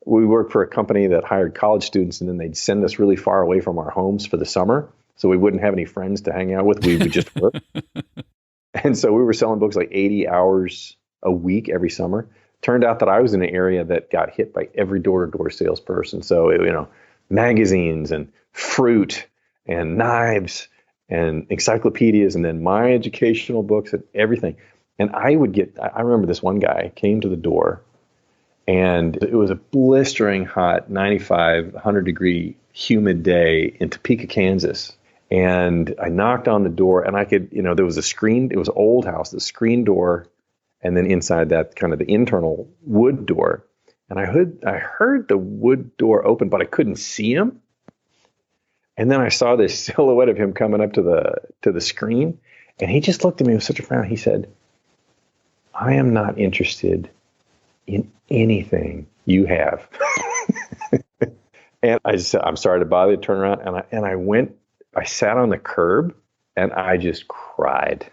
We worked for a company that hired college students, and then they'd send us really far away from our homes for the summer, so we wouldn't have any friends to hang out with. We would just work. And so we were selling books like 80 hours a week every summer. Turned out that I was in an area that got hit by every door-to-door salesperson. So, magazines and fruit and knives and encyclopedias and then my educational books and everything. And I remember this one guy came to the door and it was a blistering hot 95, 100 degree humid day in Topeka, Kansas. And I knocked on the door and I could, there was a screen, it was an old house, the screen door, and then inside that kind of the internal wood door. And I heard the wood door open, but I couldn't see him. And then I saw this silhouette of him coming up to the screen. And he just looked at me with such a frown. He said, "I am not interested in anything you have." And I just said, "I'm sorry to bother you." Turn around I sat on the curb and I just cried.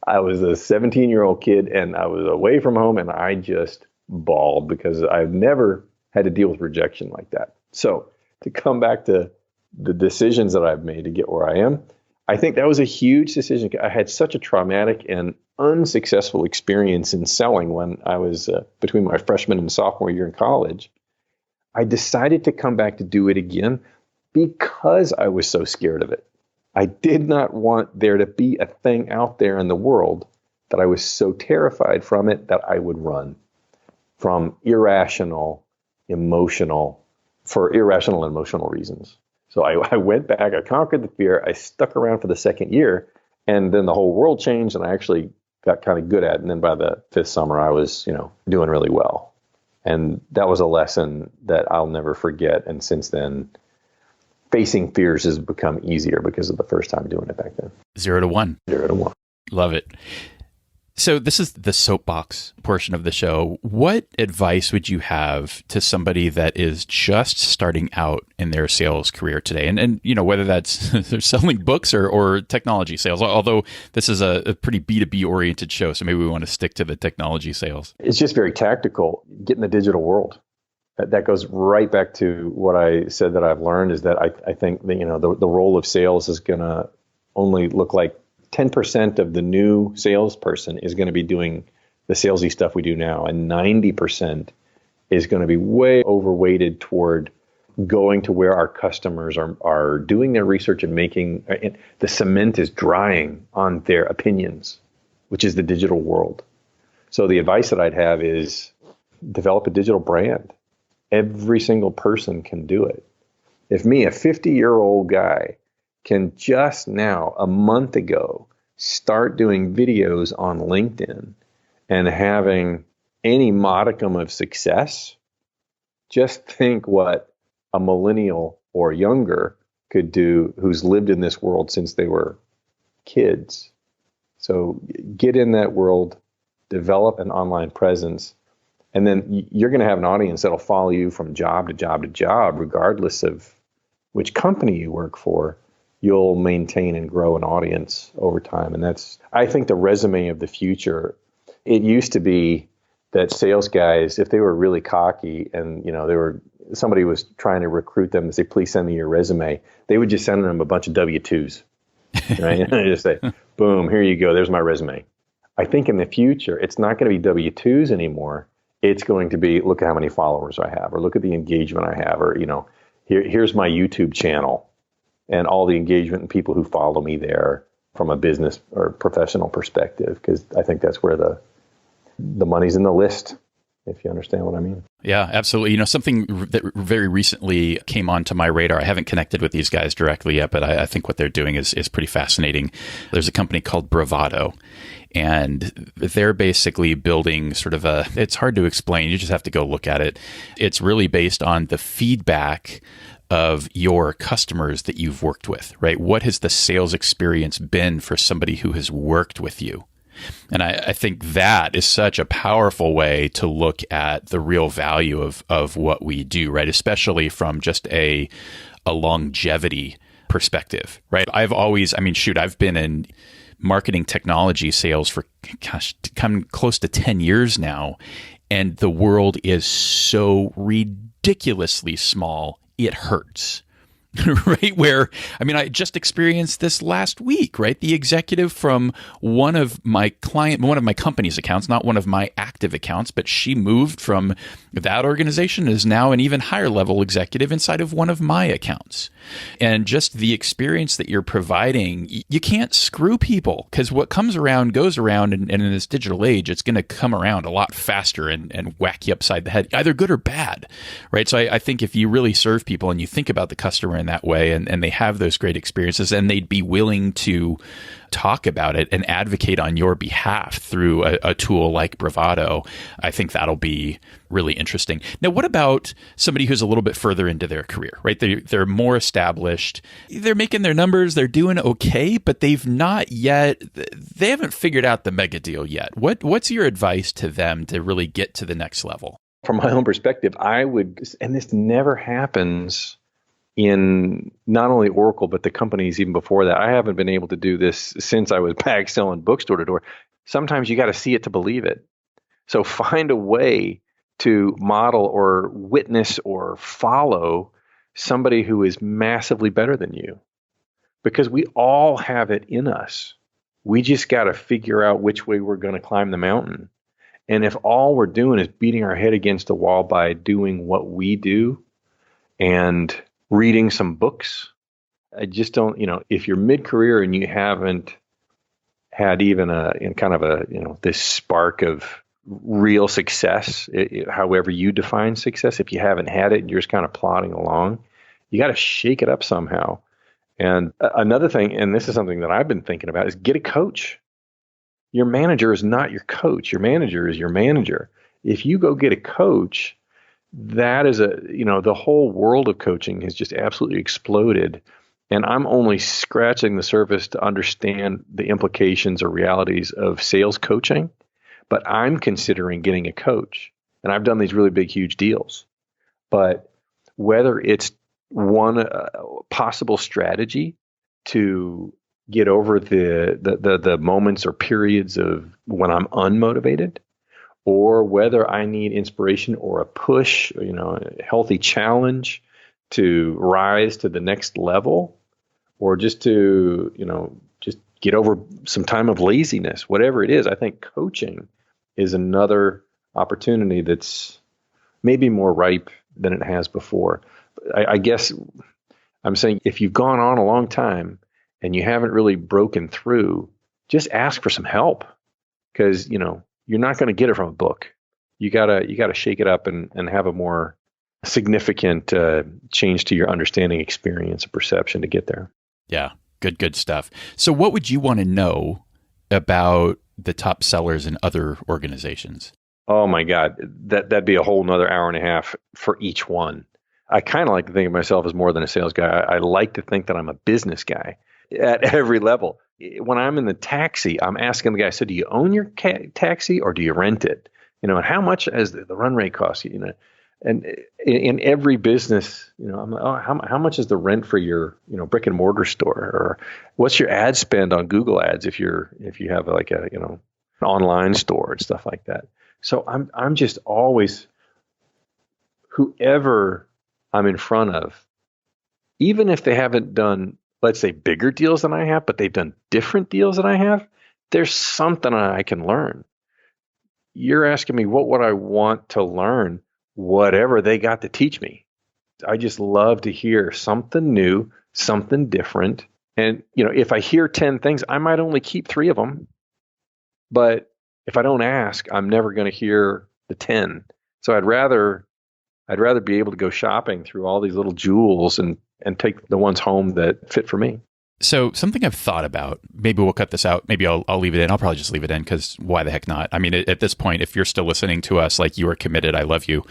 I was a 17-year-old kid and I was away from home and I just bawled because I've never had to deal with rejection like that. So to come back to the decisions that I've made to get where I am, I think that was a huge decision. I had such a traumatic and unsuccessful experience in selling when I was between my freshman and sophomore year in college. I decided to come back to do it again because I was so scared of it. I did not want there to be a thing out there in the world that I was so terrified from it that I would run from irrational and emotional reasons. So I went back, I conquered the fear, I stuck around for the second year, and then the whole world changed and I actually got kind of good at it. And then by the fifth summer, I was, doing really well. And that was a lesson that I'll never forget. And since then, facing fears has become easier because of the first time doing it back then. 0 to 1. 0 to 1. Love it. So this is the soapbox portion of the show. What advice would you have to somebody that is just starting out in their sales career today? And whether that's they're selling books or technology sales, although this is a pretty B2B oriented show. So maybe we want to stick to the technology sales. It's just very tactical. Get in the digital world. That goes right back to what I said that I've learned is that I think that, the role of sales is going to only look like 10% of the new salesperson is going to be doing the salesy stuff we do now. And 90% is going to be way overweighted toward going to where our customers are doing their research and making the cement is drying on their opinions, which is the digital world. So the advice that I'd have is develop a digital brand. Every single person can do it. If me, a 50-year-old guy, can just now, a month ago, start doing videos on LinkedIn and having any modicum of success, just think what a millennial or younger could do who's lived in this world since they were kids. So get in that world, develop an online presence, and then you're going to have an audience that'll follow you from job to job to job, regardless of which company you work for. You'll maintain and grow an audience over time. And that's, I think, the resume of the future. It used to be that sales guys, if they were really cocky and, somebody was trying to recruit them and say, "Please send me your resume," they would just send them a bunch of W-2s, right? And just say, "Boom, here you go. There's my resume." I think in the future, it's not going to be W-2s anymore. It's going to be, look at how many followers I have, or look at the engagement I have, or, here's my YouTube channel and all the engagement and people who follow me there from a business or professional perspective, because I think that's where the money's in the list, if you understand what I mean. Yeah, absolutely. Something that very recently came onto my radar. I haven't connected with these guys directly yet, but I think what they're doing is pretty fascinating. There's a company called Bravado, and they're basically building sort of it's hard to explain. You just have to go look at it. It's really based on the feedback of your customers that you've worked with, right? What has the sales experience been for somebody who has worked with you? And I think that is such a powerful way to look at the real value of what we do, right? Especially from just a longevity perspective, right? I've been in marketing technology sales for, come close to 10 years now. And the world is so ridiculously small, it hurts. right? Where, I mean, I just experienced this last week, right? The executive from one of my company's accounts, not one of my active accounts, but she moved from that organization, is now an even higher level executive inside of one of my accounts. And just the experience that you're providing, you can't screw people, because what comes around goes around, and in this digital age, it's going to come around a lot faster and whack you upside the head, either good or bad, right? So I think if you really serve people and you think about the customer in that way, and they have those great experiences, and they'd be willing to talk about it and advocate on your behalf through a tool like Bravado, I think that'll be really interesting. Now, what about somebody who's a little bit further into their career, right? They're more established, they're making their numbers, they're doing okay, but they haven't figured out the mega deal yet. What's your advice to them to really get to the next level? From my own perspective, I would, and this never happens in not only Oracle, but the companies even before that. I haven't been able to do this since I was back selling bookstore to door. Sometimes you got to see it to believe it. So find a way to model or witness or follow somebody who is massively better than you, because we all have it in us. We just got to figure out which way we're going to climb the mountain. And if all we're doing is beating our head against the wall by doing what we do and reading some books, I just don't, if you're mid-career and you haven't had even this spark of real success, however you define success, if you haven't had it and you're just kind of plodding along, you got to shake it up somehow. And another thing, and this is something that I've been thinking about, is get a coach. Your manager is not your coach. Your manager is your manager. If you go get a coach, that is the whole world of coaching has just absolutely exploded. And I'm only scratching the surface to understand the implications or realities of sales coaching, but I'm considering getting a coach. And I've done these really big, huge deals. But whether it's one possible strategy to get over the moments or periods of when I'm unmotivated, or whether I need inspiration or a push, a healthy challenge to rise to the next level, or just to, just get over some time of laziness, whatever it is, I think coaching is another opportunity that's maybe more ripe than it has before. I guess I'm saying if you've gone on a long time and you haven't really broken through, just ask for some help, because, you're not going to get it from a book. You gotta shake it up and have a more significant change to your understanding, experience, and perception to get there. Yeah, good stuff. So what would you want to know about the top sellers in other organizations? Oh my God, that'd be a whole nother hour and a half for each one. I kind of like to think of myself as more than a sales guy. I like to think that I'm a business guy at every level. When I'm in the taxi, I'm asking the guy, so do you own your taxi or do you rent it? And how much has the run rate cost you? And in every business, I'm like, oh, how much is the rent for your, brick and mortar store? Or what's your ad spend on Google ads if you have like a, an online store and stuff like that. So I'm just always, whoever I'm in front of, even if they haven't done, let's say, bigger deals than I have, but they've done different deals than I have, there's something I can learn. You're asking me what would I want to learn? Whatever they got to teach me. I just love to hear something new, something different. And, if I hear 10 things, I might only keep 3 of them. But if I don't ask, I'm never going to hear the 10. So I'd rather be able to go shopping through all these little jewels and take the ones home that fit for me. So something I've thought about, maybe we'll cut this out. Maybe I'll leave it in. I'll probably just leave it in, because why the heck not? I mean, at this point, if you're still listening to us, like, you are committed. I love you.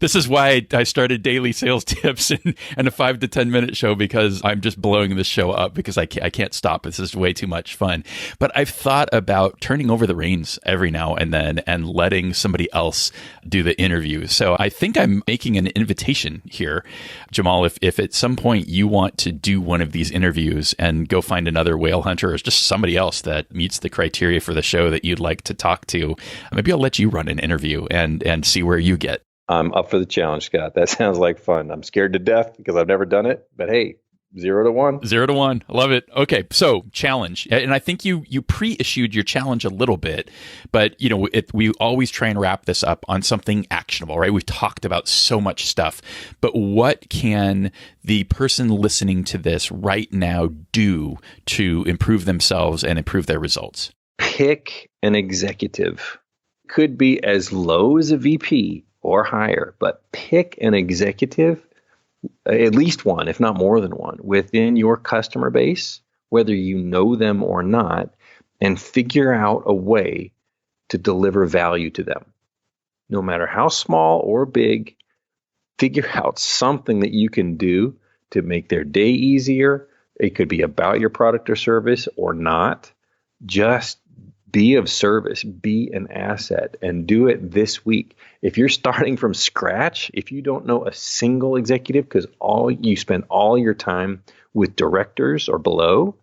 This is why I started daily sales tips and a 5 to 10 minute show, because I'm just blowing this show up because I can't stop. This is way too much fun. But I've thought about turning over the reins every now and then and letting somebody else do the interview. So I think I'm making an invitation here, Jamal, if at some point you want to do one of these interviews and go find another whale hunter or just somebody else that meets the criteria for the show that you'd like to talk to, maybe I'll let you run an interview and see where you get. I'm up for the challenge, Scott. That sounds like fun. I'm scared to death because I've never done it, but hey, 0 to 1. 0 to 1. I love it. Okay, so challenge, and I think you pre-issued your challenge a little bit, but we always try and wrap this up on something actionable, right? We've talked about so much stuff, but what can the person listening to this right now do to improve themselves and improve their results? Pick an executive. Could be as low as a VP or higher, but pick an executive, at least one, if not more than one, within your customer base, whether you know them or not, and figure out a way to deliver value to them. No matter how small or big, figure out something that you can do to make their day easier. It could be about your product or service or not. Just be of service, be an asset, and do it this week. If you're starting from scratch, if you don't know a single executive because you spend all your time with directors or below,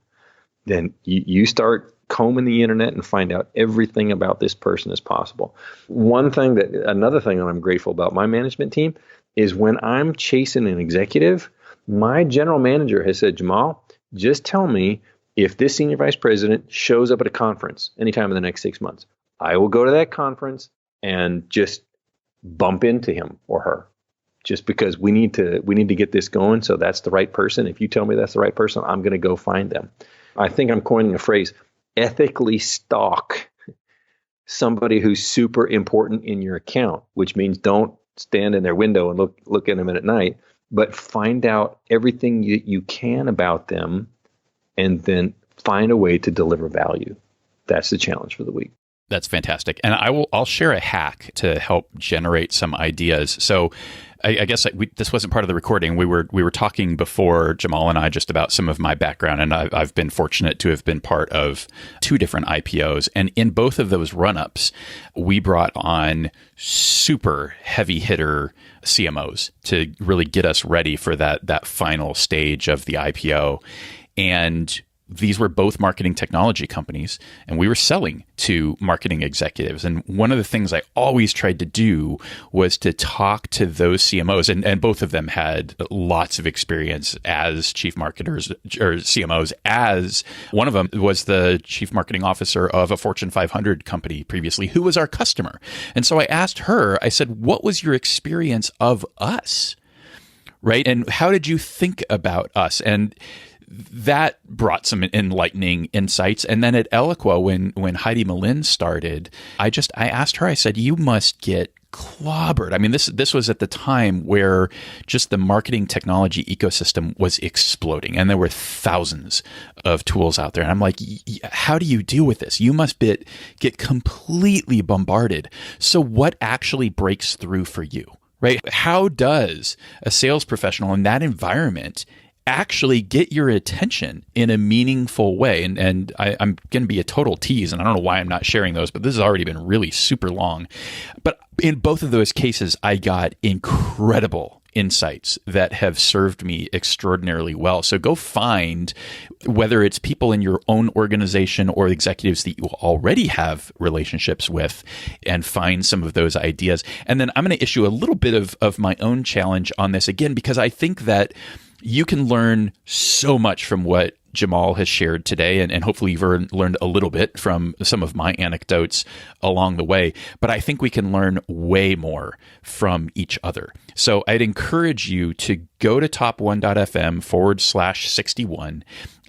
then you start combing the internet and find out everything about this person as possible. Another thing that I'm grateful about my management team is when I'm chasing an executive, my general manager has said, Jamal, just tell me if this senior vice president shows up at a conference anytime in the next 6 months. I will go to that conference and just bump into him or her, just because we need to get this going. So that's the right person. If you tell me that's the right person, I'm going to go find them. I think I'm coining a phrase, ethically stalk somebody who's super important in your account, which means don't stand in their window and look at them at night, but find out everything you can about them and then find a way to deliver value. That's the challenge for the week. That's fantastic. And I'll share a hack to help generate some ideas. So I guess this wasn't part of the recording. We were talking before, Jamal and I, just about some of my background, and I've been fortunate to have been part of 2 different IPOs. And in both of those run-ups, we brought on super heavy hitter CMOs to really get us ready for that final stage of the IPO. And these were both marketing technology companies, and we were selling to marketing executives. And one of the things I always tried to do was to talk to those CMOs, and both of them had lots of experience as chief marketers or CMOs. As one of them was the chief marketing officer of a Fortune 500 company previously, who was our customer. And so I asked her, I said, what was your experience of us? Right? And how did you think about us? And that brought some enlightening insights. And then at Eloqua, when Heidi Malin started, I asked her, I said, you must get clobbered. I mean, this was at the time where just the marketing technology ecosystem was exploding, and there were thousands of tools out there. And I'm like, how do you deal with this? You must get completely bombarded. So what actually breaks through for you, right? How does a sales professional in that environment actually get your attention in a meaningful way? And I'm going to be a total tease, and I don't know why I'm not sharing those, but this has already been really super long. But in both of those cases, I got incredible insights that have served me extraordinarily well. So go find, whether it's people in your own organization or executives that you already have relationships with, and find some of those ideas. And then I'm going to issue a little bit of my own challenge on this again, because I think that you can learn so much from what Jamal has shared today, and hopefully you've learned a little bit from some of my anecdotes along the way. But I think we can learn way more from each other. So I'd encourage you to go to top1.fm/61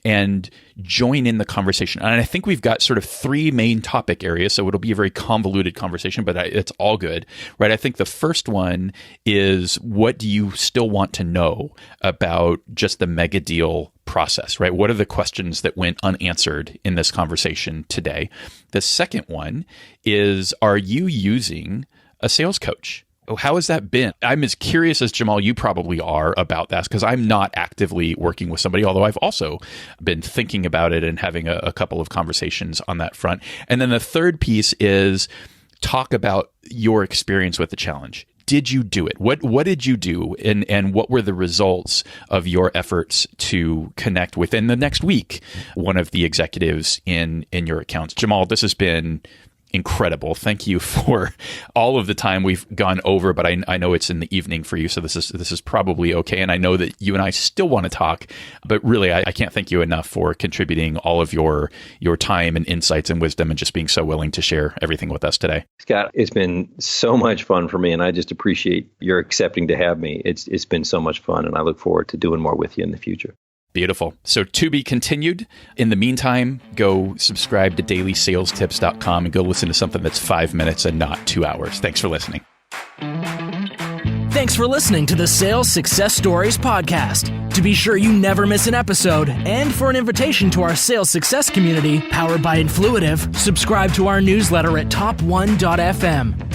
and join in the conversation. And I think we've got sort of 3 main topic areas, so it'll be a very convoluted conversation, but it's all good, right? I think the first one is, what do you still want to know about just the mega deal process, right? What are the questions that went unanswered in this conversation today? The second one is, are you using a sales coach? How has that been? I'm as curious as Jamal, you probably are, about that, because I'm not actively working with somebody, although I've also been thinking about it and having a couple of conversations on that front. And then the third piece is, talk about your experience with the challenge. Did you do it? What did you do? And what were the results of your efforts to connect within the next week one of the executives in your accounts? Jamal, this has been incredible. Thank you for all of the time we've gone over, but I know it's in the evening for you, so this is probably okay. And I know that you and I still want to talk, but really I can't thank you enough for contributing all of your time and insights and wisdom and just being so willing to share everything with us today. Scott, it's been so much fun for me, and I just appreciate your accepting to have me. It's been so much fun, and I look forward to doing more with you in the future. Beautiful. So to be continued. In the meantime, go subscribe to dailysalestips.com and go listen to something that's 5 minutes and not 2 hours. Thanks for listening. Thanks for listening to the Sales Success Stories podcast. To be sure you never miss an episode, and for an invitation to our sales success community powered by Influitive, subscribe to our newsletter at top1.fm.